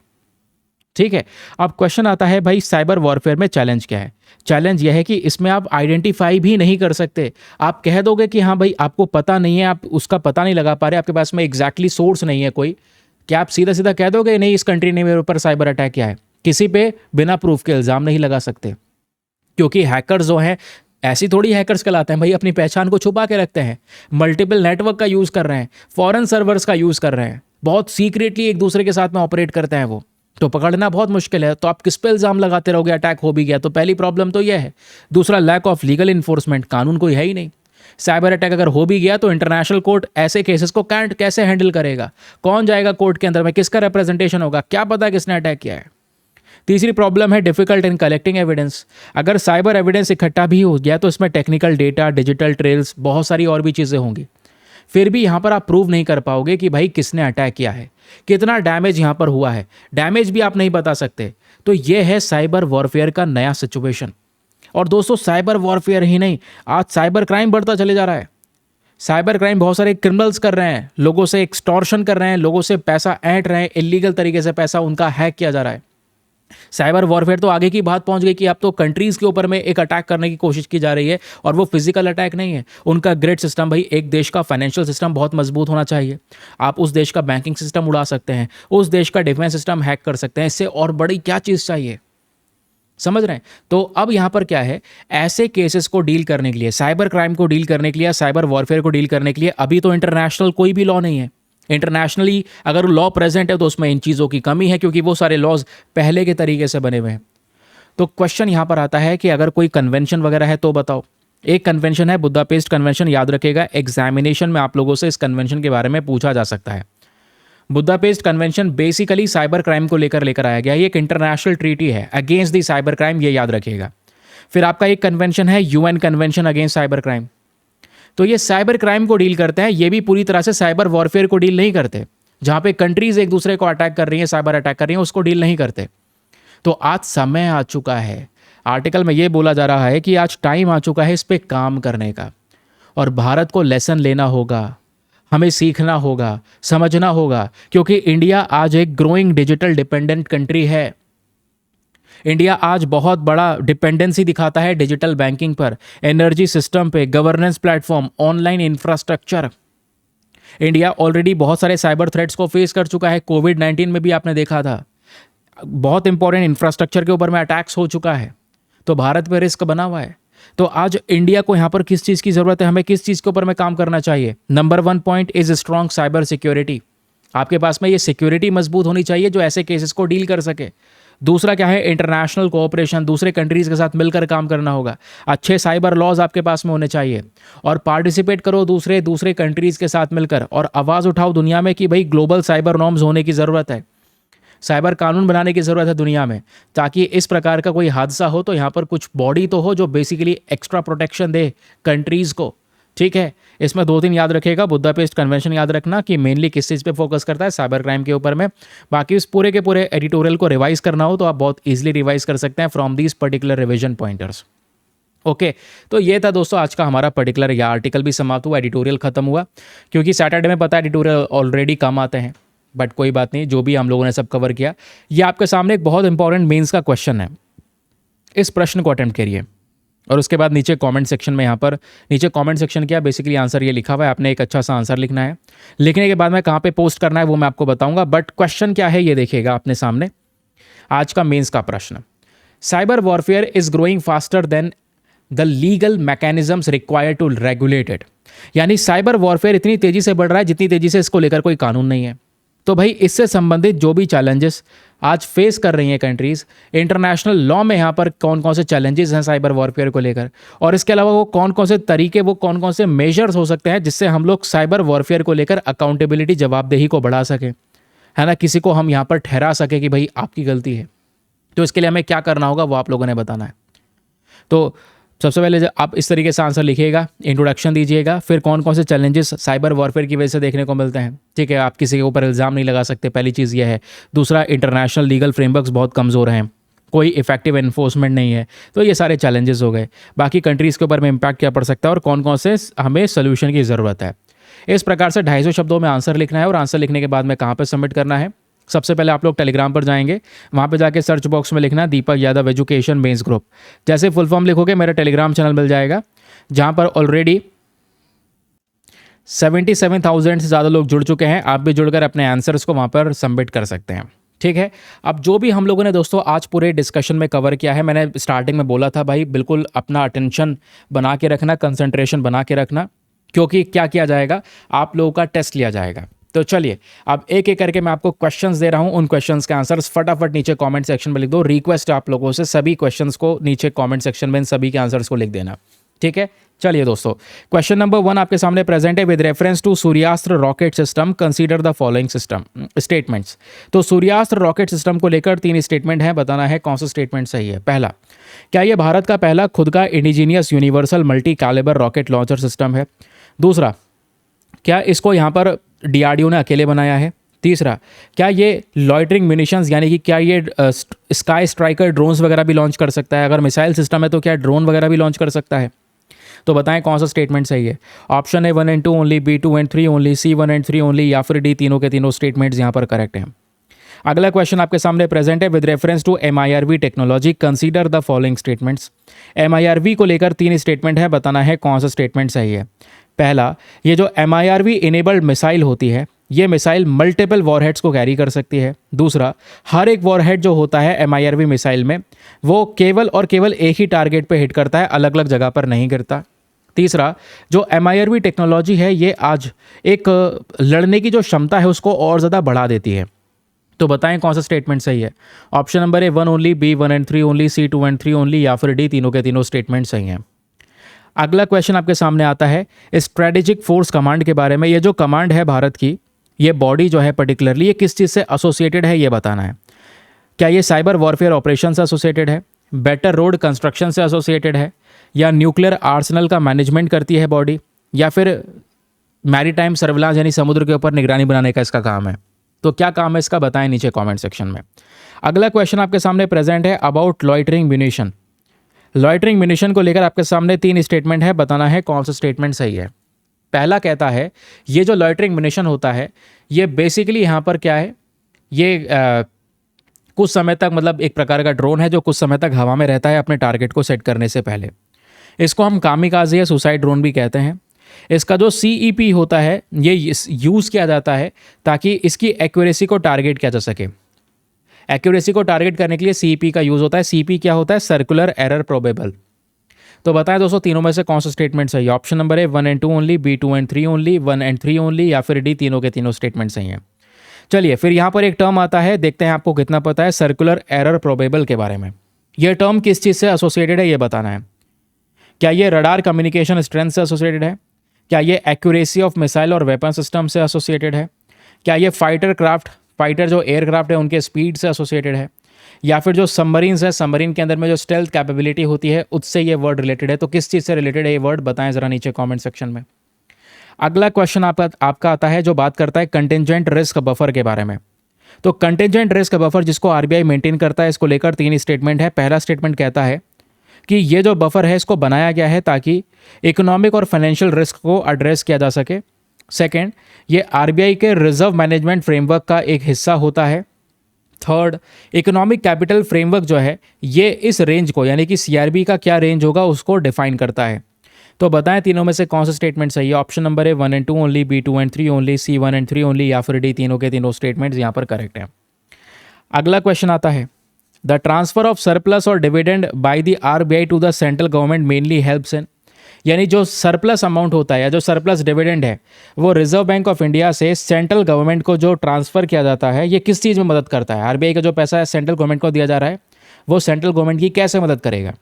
ठीक है। अब क्वेश्चन आता है भाई साइबर वॉरफेयर में चैलेंज क्या है? चैलेंज यह है कि इसमें आप आइडेंटिफाई भी नहीं कर सकते। आप कह दोगे कि हाँ भाई आपको पता नहीं है, आप उसका पता नहीं लगा पा रहे, आपके पास में एग्जैक्टली सोर्स नहीं है कोई, क्या आप सीधा सीधा कह दोगे नहीं इस कंट्री ने मेरे ऊपर साइबर अटैक किया है? किसी पे बिना प्रूफ के इल्ज़ाम नहीं लगा सकते, क्योंकि हैकर्स जो हैं ऐसी थोड़ी हैकर्स कहलाते हैं भाई, अपनी पहचान को छुपा के रखते हैं, मल्टीपल नेटवर्क का यूज़ कर रहे हैं, फॉरेन सर्वर्स का यूज़ कर रहे हैं, बहुत सीक्रेटली एक दूसरे के साथ में ऑपरेट करते हैं वो, तो पकड़ना बहुत मुश्किल है। तो आप किस पे इल्ज़ाम लगाते रहोगे? अटैक हो भी गया तो पहली प्रॉब्लम तो यह है। दूसरा, लैक ऑफ लीगल इन्फोर्समेंट, कानून कोई है ही नहीं। साइबर अटैक अगर हो भी गया तो इंटरनेशनल कोर्ट ऐसे केसेस को कैसे हैंडल करेगा? कौन जाएगा कोर्ट के अंदर में? किसका रिप्रेजेंटेशन होगा? क्या पता किसने अटैक किया है? तीसरी प्रॉब्लम है डिफिकल्ट इन कलेक्टिंग एविडेंस। अगर साइबर एविडेंस इकट्ठा भी हो गया तो इसमें टेक्निकल डेटा, डिजिटल ट्रेल्स, बहुत सारी और भी चीज़ें होंगी, फिर भी यहाँ पर आप प्रूव नहीं कर पाओगे कि भाई किसने अटैक किया है, कितना डैमेज यहाँ पर हुआ है, डैमेज भी आप नहीं बता सकते। तो ये है साइबर वॉरफेयर का नया सिचुएशन। और दोस्तों साइबर वॉरफेयर ही नहीं, आज साइबर क्राइम बढ़ता चले जा रहा है। साइबर क्राइम बहुत सारे क्रिमिनल्स कर रहे हैं, लोगों से एक्सटॉर्शन कर रहे हैं, लोगों से पैसा ऐंठ रहे हैं, इलीगल तरीके से पैसा उनका हैक किया जा रहा है। साइबर वॉरफेयर तो आगे की बात पहुंच गई कि अब तो कंट्रीज के ऊपर में एक अटैक करने की कोशिश की जा रही है, और वो फिजिकल अटैक नहीं है, उनका ग्रिड सिस्टम। भाई एक देश का फाइनेंशियल सिस्टम बहुत मजबूत होना चाहिए, आप उस देश का बैंकिंग सिस्टम उड़ा सकते हैं, उस देश का डिफेंस सिस्टम हैक कर सकते हैं, इससे और बड़ी क्या चीज़ चाहिए? समझ रहे हैं? तो अब यहाँ पर क्या है, ऐसे केसेस को डील करने के लिए, साइबर क्राइम को डील करने के लिए, साइबर वॉरफेयर को डील करने के लिए अभी तो इंटरनेशनल कोई भी लॉ नहीं है। इंटरनेशनली अगर लॉ प्रेजेंट है तो उसमें इन चीज़ों की कमी है, क्योंकि वो सारे लॉज पहले के तरीके से बने हुए हैं। तो क्वेश्चन यहाँ पर आता है कि अगर कोई कन्वेंशन वगैरह है तो बताओ। एक कन्वेंशन है बुदापेस्ट कन्वेंशन, याद रखेगा एग्जामिनेशन में आप लोगों से इस कन्वेंशन के बारे में पूछा जा सकता है। Budapest convention basically cyber crime को लेकर आया गया, ये एक इंटरनेशनल ट्रीटी है अगेंस्ट दी साइबर क्राइम, ये याद रखिएगा। फिर आपका एक कन्वेंशन है UN convention against cyber crime, तो ये साइबर क्राइम को डील करते हैं, ये भी पूरी तरह से साइबर वॉरफेयर को डील नहीं करते। जहां पे कंट्रीज एक दूसरे को अटैक कर रही हैं, साइबर अटैक कर रही हैं, उसको डील नहीं करते। तो आज समय आ चुका है, आर्टिकल में ये बोला जा रहा है कि आज टाइम आ चुका है इस पे काम करने का, और भारत को लेसन लेना होगा, हमें सीखना होगा, समझना होगा, क्योंकि इंडिया आज एक ग्रोइंग डिजिटल डिपेंडेंट कंट्री है। इंडिया आज बहुत बड़ा डिपेंडेंसी दिखाता है डिजिटल बैंकिंग पर, एनर्जी सिस्टम पे, governance platform, online infrastructure. India already बहुत सारे साइबर थ्रेट्स को फेस कर चुका है, कोविड-19 में भी आपने देखा था, बहुत इंपॉर्टेंट इंफ्रास्ट्रक्चर के ऊपर में अटैक्स हो चुका है, तो भारत पे रिस्क बना हुआ है। तो आज इंडिया को यहाँ पर किस चीज़ की ज़रूरत है, हमें किस चीज़ के ऊपर में काम करना चाहिए? Number 1 point is strong cyber security. आपके पास में ये सिक्योरिटी मजबूत होनी चाहिए जो ऐसे केसेस को डील कर सके। दूसरा क्या है, इंटरनेशनल कोऑपरेशन, दूसरे कंट्रीज़ के साथ मिलकर काम करना होगा। अच्छे साइबर लॉज आपके पास में होने चाहिए, और पार्टिसिपेट करो दूसरे कंट्रीज़ के साथ मिलकर, और आवाज़ उठाओ दुनिया में कि भाई ग्लोबल साइबर नॉर्म्स होने की ज़रूरत है, साइबर कानून बनाने की ज़रूरत है दुनिया में, ताकि इस प्रकार का कोई हादसा हो तो यहाँ पर कुछ बॉडी तो हो जो बेसिकली एक्स्ट्रा प्रोटेक्शन दे कंट्रीज़ को। ठीक है, इसमें 2-3 याद रखिएगा। बुदापेस्ट कन्वेंशन याद रखना कि मेनली किस चीज़ पे फोकस करता है, साइबर क्राइम के ऊपर में। बाकी इस पूरे के पूरे एडिटोरियल को रिवाइज करना हो तो आप बहुत ईजिली रिवाइज कर सकते हैं from these particular revision pointers. Okay, तो ये था दोस्तों आज का हमारा पर्टिकुलर, या आर्टिकल भी समाप्त हुआ, एडिटोरियल खत्म हुआ, क्योंकि सैटरडे में पता है एडिटोरियल ऑलरेडी कम आते हैं, बट कोई बात नहीं, जो भी हम लोगों ने सब कवर किया। ये आपके सामने एक बहुत इंपॉर्टेंट मेंस का क्वेश्चन है, इस प्रश्न को अटेम्प्ट करिए, और उसके बाद नीचे कमेंट सेक्शन में, यहाँ पर नीचे कमेंट सेक्शन किया, बेसिकली आंसर ये लिखा हुआ है, आपने एक अच्छा सा आंसर लिखना है। लिखने के बाद में कहाँ पे पोस्ट करना है वो मैं आपको बताऊंगा, बट क्वेश्चन क्या है ये देखिएगा अपने सामने। आज का मेंस का प्रश्न, cyber warfare is growing faster than the legal mechanisms required to regulate it. यानी साइबर वॉरफेयर इतनी तेजी से बढ़ रहा है जितनी तेजी से इसको लेकर कोई कानून नहीं है। तो भाई इससे संबंधित जो भी चैलेंजेस आज फेस कर रही हैं कंट्रीज़, इंटरनेशनल लॉ में यहाँ पर कौन कौन से चैलेंजेस हैं साइबर वॉरफेयर को लेकर, और इसके अलावा वो कौन कौन से तरीके, वो कौन कौन से मेजर्स हो सकते हैं जिससे हम लोग साइबर वॉरफेयर को लेकर अकाउंटेबिलिटी, जवाबदेही को बढ़ा सकें, है ना, किसी को हम यहाँ पर ठहरा सके कि भाई आपकी गलती है। तो इसके लिए हमें क्या करना होगा वो आप लोगों ने बताना है। तो सबसे पहले आप इस तरीके से आंसर लिखिएगा, इंट्रोडक्शन दीजिएगा, फिर कौन कौन से चैलेंजेस साइबर वॉरफेयर की वजह से देखने को मिलते हैं, ठीक है, आप किसी के ऊपर इल्ज़ाम नहीं लगा सकते, पहली चीज़ यह है। दूसरा, इंटरनेशनल लीगल फ्रेमवर्क्स बहुत कमज़ोर हैं, कोई इफेक्टिव एनफोर्समेंट नहीं है। तो ये सारे चैलेंजेस हो गए। बाकी कंट्रीज़ के ऊपर में इम्पैक्ट क्या पड़ सकता है और कौन कौन से हमें सोल्यूशन की ज़रूरत है। इस प्रकार से 250 शब्दों में आंसर लिखना है, और आंसर लिखने के बाद में कहाँ पर सबमिट करना है। सबसे पहले आप लोग टेलीग्राम पर जाएंगे, वहाँ पे जाके सर्च बॉक्स में लिखना Deepak Yadav education mains group. जैसे फुल फॉर्म लिखोगे मेरा टेलीग्राम चैनल मिल जाएगा, जहाँ पर ऑलरेडी 77,000 से ज़्यादा लोग जुड़ चुके हैं। आप भी जुड़कर अपने आंसर्स को वहाँ पर सबमिट कर सकते हैं, ठीक है। अब जो भी हम लोगों ने दोस्तों आज पूरे डिस्कशन में कवर किया है, मैंने स्टार्टिंग में बोला था भाई बिल्कुल अपना अटेंशन बना के रखना, कंसंट्रेशन बना के रखना, क्योंकि क्या किया जाएगा, आप लोगों का टेस्ट लिया जाएगा। तो चलिए अब एक एक करके मैं आपको क्वेश्चंस दे रहा हूं, उन क्वेश्चंस के आंसर्स फटाफट नीचे कमेंट सेक्शन में लिख दो। रिक्वेस्ट आप लोगों से सभी क्वेश्चंस को नीचे कमेंट सेक्शन में इन सभी के आंसर्स को लिख देना, ठीक है। चलिए दोस्तों, क्वेश्चन नंबर 1 आपके सामने प्रेजेंट है। With reference to Suryastra rocket system consider the following system statements. तो सूर्यास्त्र रॉकेट सिस्टम को लेकर 3 स्टेटमेंट हैं, बताना है कौन सा स्टेटमेंट सही है। पहला, क्या यह भारत का पहला खुद का indigenous universal multi calibre rocket launcher system है। दूसरा, क्या इसको यहाँ पर डीआरडीओ ने अकेले बनाया है। तीसरा, क्या ये लॉइटरिंग म्यूनिशंस यानी कि क्या ये स्काई स्ट्राइकर ड्रोन्स वगैरह भी लॉन्च कर सकता है। अगर मिसाइल सिस्टम है तो क्या ड्रोन वगैरह भी लॉन्च कर सकता है। तो बताएं कौन सा स्टेटमेंट सही है। ऑप्शन है 1 and 2 only, B 2 and 3 only, C 1 and 3 only, या फिर डी तीनों के तीनों स्टेटमेंट्स यहाँ पर करेक्ट हैं। अगला क्वेश्चन आपके सामने प्रेजेंट है। With reference to MIRV technology consider the following statements. MIRV को लेकर 3 स्टेटमेंट है, बताना है कौन सा स्टेटमेंट सही है। पहला, ये जो MIRV इनेबल्ड मिसाइल होती है, ये मिसाइल मल्टीपल वॉरहेड्स को कैरी कर सकती है। दूसरा, हर एक वॉरहेड जो होता है MIRV मिसाइल में, वो केवल और केवल एक ही टारगेट पे हिट करता है, अलग अलग जगह पर नहीं गिरता। तीसरा, जो MIRV टेक्नोलॉजी है ये आज एक लड़ने की जो क्षमता है उसको और ज़्यादा बढ़ा देती है। तो बताएं कौन सा स्टेटमेंट सही है। ऑप्शन नंबर है 1 only, B 1 and 3 only, C 2 and 3 only, या फिर डी तीनों के तीनों स्टेटमेंट सही हैं। अगला क्वेश्चन आपके सामने आता है स्ट्रेटेजिक फोर्स कमांड के बारे में। ये जो कमांड है भारत की, ये बॉडी जो है पर्टिकुलरली ये किस चीज़ से एसोसिएटेड है ये बताना है। क्या ये साइबर वॉरफेयर ऑपरेशन से एसोसिएटेड है, बेटर रोड कंस्ट्रक्शन से एसोसिएटेड है, या न्यूक्लियर आर्सनल का मैनेजमेंट करती है बॉडी, या फिर मैरीटाइम सर्विलांस यानी समुद्र के ऊपर निगरानी बनाने का इसका काम है। तो क्या काम है इसका बताएं नीचे कमेंट सेक्शन में। अगला क्वेश्चन आपके सामने प्रेजेंट है about loitering munition. Loitering munition को लेकर आपके सामने 3 स्टेटमेंट है, बताना है कौन सा स्टेटमेंट सही है। पहला कहता है ये जो लॉइटरिंग म्यूनिशन होता है ये बेसिकली यहाँ पर क्या है, ये कुछ समय तक मतलब एक प्रकार का ड्रोन है जो कुछ समय तक हवा में रहता है अपने टारगेट को सेट करने से पहले। इसको हम कामिकाज़े या सुसाइड ड्रोन भी कहते हैं। इसका जो CEP होता है ये यूज़ किया जाता है ताकि इसकी एक्यूरेसी को टारगेट किया जा सके। एक्यूरेसी को टारगेट करने के लिए CEP का यूज़ होता है। CEP क्या होता है, सर्कुलर एरर प्रोबेबल। तो बताएं दोस्तों तीनों में से कौन सा स्टेटमेंट सही है। ऑप्शन नंबर है 1 and 2 only, B 2 and 3 only, 1 and 3 only, या फिर डी तीनों के तीनों स्टेटमेंट सही हैं। चलिए फिर यहाँ पर एक टर्म आता है, देखते हैं आपको कितना पता है सर्कुलर एरर प्रोबेबल के बारे में। यह टर्म किस चीज़ से एसोसिएटेड है ये बताना है। क्या ये रडार कम्युनिकेशन स्ट्रेंथ से एसोसिएटेड है, क्या ये एक्यूरेसी ऑफ मिसाइल और वेपन सिस्टम से एसोसिएटेड है, क्या ये फाइटर जो एयरक्राफ्ट है उनके स्पीड से एसोसिएटेड है, या फिर जो सबमरीन्स है सबमरीन के अंदर में जो स्टेल्थ कैपेबिलिटी होती है उससे ये वर्ड रिलेटेड है। तो किस चीज़ से रिलेटेड है ये वर्ड बताएं ज़रा नीचे कमेंट सेक्शन में। अगला क्वेश्चन आपका आता है जो बात करता है कंटिजेंट रिस्क बफर के बारे में। तो कंटिजेंट रिस्क बफर जिसको RBI मेंटेन करता है, इसको लेकर 3 स्टेटमेंट है। पहला स्टेटमेंट कहता है कि ये जो बफर है इसको बनाया गया है ताकि इकोनॉमिक और फाइनेंशियल रिस्क को एड्रेस किया जा सके। सेकेंड, ये RBI के रिजर्व मैनेजमेंट फ्रेमवर्क का एक हिस्सा होता है। थर्ड, इकोनॉमिक कैपिटल फ्रेमवर्क जो है ये इस रेंज को यानी कि CRB का क्या रेंज होगा उसको डिफाइन करता है। तो बताएं तीनों में से कौन सा स्टेटमेंट सही है। ऑप्शन नंबर है 1 and 2 only, B 2 and 3 only, C 1 and 3 only, या फिर डी तीनों के तीनों स्टेटमेंट्स यहाँ पर करेक्ट हैं। अगला क्वेश्चन आता है द ट्रांसफर ऑफ सरप्लस और dividend by the RBI to the central government mainly helps in. यानी जो सरप्लस अमाउंट होता है या जो सरप्लस डिविडेंड है वो रिजर्व बैंक ऑफ इंडिया से सेंट्रल गवर्नमेंट को जो ट्रांसफ़र किया जाता है, ये किस चीज़ में मदद करता है? आरबीआई का जो पैसा है सेंट्रल गवर्नमेंट को दिया जा रहा है, वो सेंट्रल गवर्नमेंट की कैसे मदद करेगा?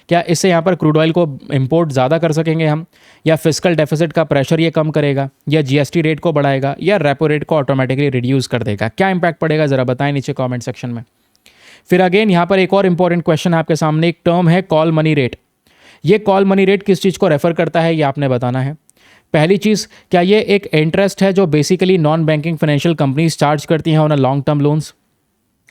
क्या इससे यहाँ पर क्रूड ऑयल को इंपोर्ट ज़्यादा कर सकेंगे हम, या फिस्कल डेफिसिट का प्रेशर ये कम करेगा, या जीएसटी रेट को बढ़ाएगा, या रेपो रेट को ऑटोमेटिकली रिड्यूस कर देगा? क्या इंपैक्ट पड़ेगा ज़रा बताएं नीचे कमेंट सेक्शन में। फिर अगेन यहाँ पर एक और इंपॉर्टेंट क्वेश्चन है आपके सामने, एक टर्म है कॉल मनी रेट। ये कॉल मनी रेट किस चीज़ को रेफर करता है ये आपने बताना है। पहली चीज़, क्या ये एक इंटरेस्ट है जो basically non banking financial companies charge करती हैं on a long term loans?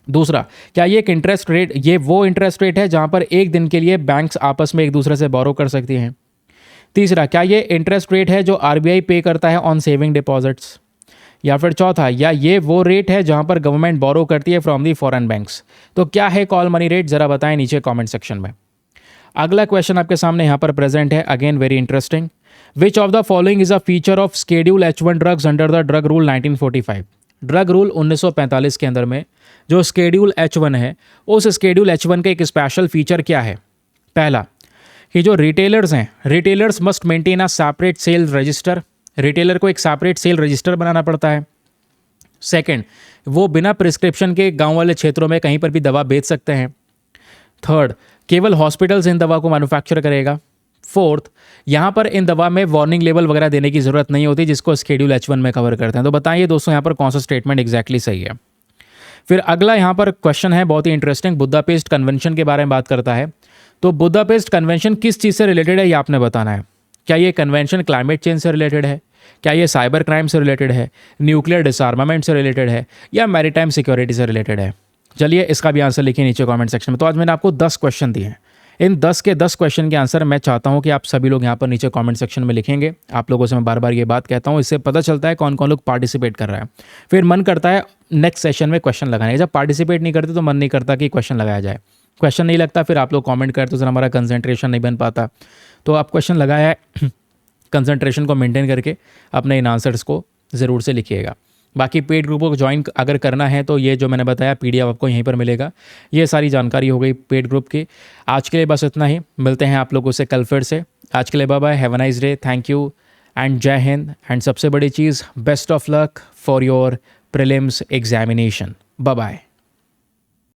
दूसरा, क्या ये एक इंटरेस्ट रेट, ये वो इंटरेस्ट रेट है जहां पर एक दिन के लिए बैंक्स आपस में एक दूसरे से बोरो कर सकती हैं? तीसरा, क्या ये इंटरेस्ट रेट है जो आरबीआई पे करता है ऑन सेविंग डिपॉजिट्स? या फिर चौथा, या ये वो रेट है जहां पर गवर्नमेंट बोरो करती है फ्रॉम दी फॉरेन बैंक्स? तो क्या है कॉल मनी रेट, ज़रा बताएं नीचे कॉमेंट सेक्शन में। अगला क्वेश्चन आपके सामने यहाँ पर प्रेजेंट है, again very interesting. Which of the following is a feature of schedule H1 drugs under the drug rule 1945? Drug rule 1945 के अंदर में जो स्केड्यूल H1 है, उस स्केड्यूल H1 का एक स्पेशल फीचर क्या है? पहला, कि जो रिटेलर्स हैं, retailers must maintain a separate cell register. Retailer को एक सेपरेट सेल रजिस्टर बनाना पड़ता है। सेकंड, वो बिना प्रिस्क्रिप्शन के गांव वाले क्षेत्रों में कहीं पर भी दवा बेच सकते हैं। थर्ड, केवल हॉस्पिटल्स इन दवा को मैन्युफैक्चर करेगा। फोर्थ, यहाँ पर इन दवा में वार्निंग लेबल वगैरह देने की जरूरत नहीं होती जिसको स्केड्यूल H1 में कवर करते हैं। तो बताइए दोस्तों यहाँ पर कौन सा स्टेटमेंट एग्जैक्टली सही है। फिर अगला यहाँ पर क्वेश्चन है बहुत ही इंटरेस्टिंग, बुदापेस्ट कन्वेंशन के बारे में बात करता है। तो बुदापेस्ट कन्वेंशन किस चीज़ से रिलेटेड है ये आपने बताना है। क्या ये कन्वेंशन क्लाइमेट चेंज से रिलेटेड है, क्या ये साइबर क्राइम से रिलेटेड है, न्यूक्लियर डिसआर्मामेंट से रिलेटेड है, या मैरीटाइम सिक्योरिटी से रिलेटेड है? चलिए इसका भी आंसर लिखिए नीचे कमेंट सेक्शन में। तो आज मैंने आपको 10 क्वेश्चन दिए हैं। इन 10 के 10 क्वेश्चन के आंसर मैं चाहता हूं कि आप सभी लोग यहां पर नीचे कमेंट सेक्शन में लिखेंगे। आप लोगों से मैं बार बार ये बात कहता हूं, इससे पता चलता है कौन कौन लोग पार्टिसिपेट कर रहा है। फिर मन करता है नेक्स्ट सेशन में क्वेश्चन लगाने का। जब पार्टिसिपेट नहीं करते तो मन नहीं करता कि क्वेश्चन लगाया जाए। क्वेश्चन नहीं लगता, फिर आप लोग कॉमेंट करते तो सर हमारा कंसंट्रेशन नहीं बन पाता। तो आप क्वेश्चन लगाया है, कंसंट्रेशन को मेंटेन करके अपने इन आंसर्स को ज़रूर से लिखिएगा। बाकी पेड ग्रुपों को ज्वाइन अगर करना है तो ये जो मैंने बताया PDF आपको यहीं पर मिलेगा। ये सारी जानकारी हो गई पेड ग्रुप की। आज के लिए बस इतना ही, मिलते हैं आप लोगों से कल फिर से। आज के लिए bye bye, have a nice day, thank you and जय हिंद। एंड सबसे बड़ी चीज़, best of luck for your prelims examination. Bye bye.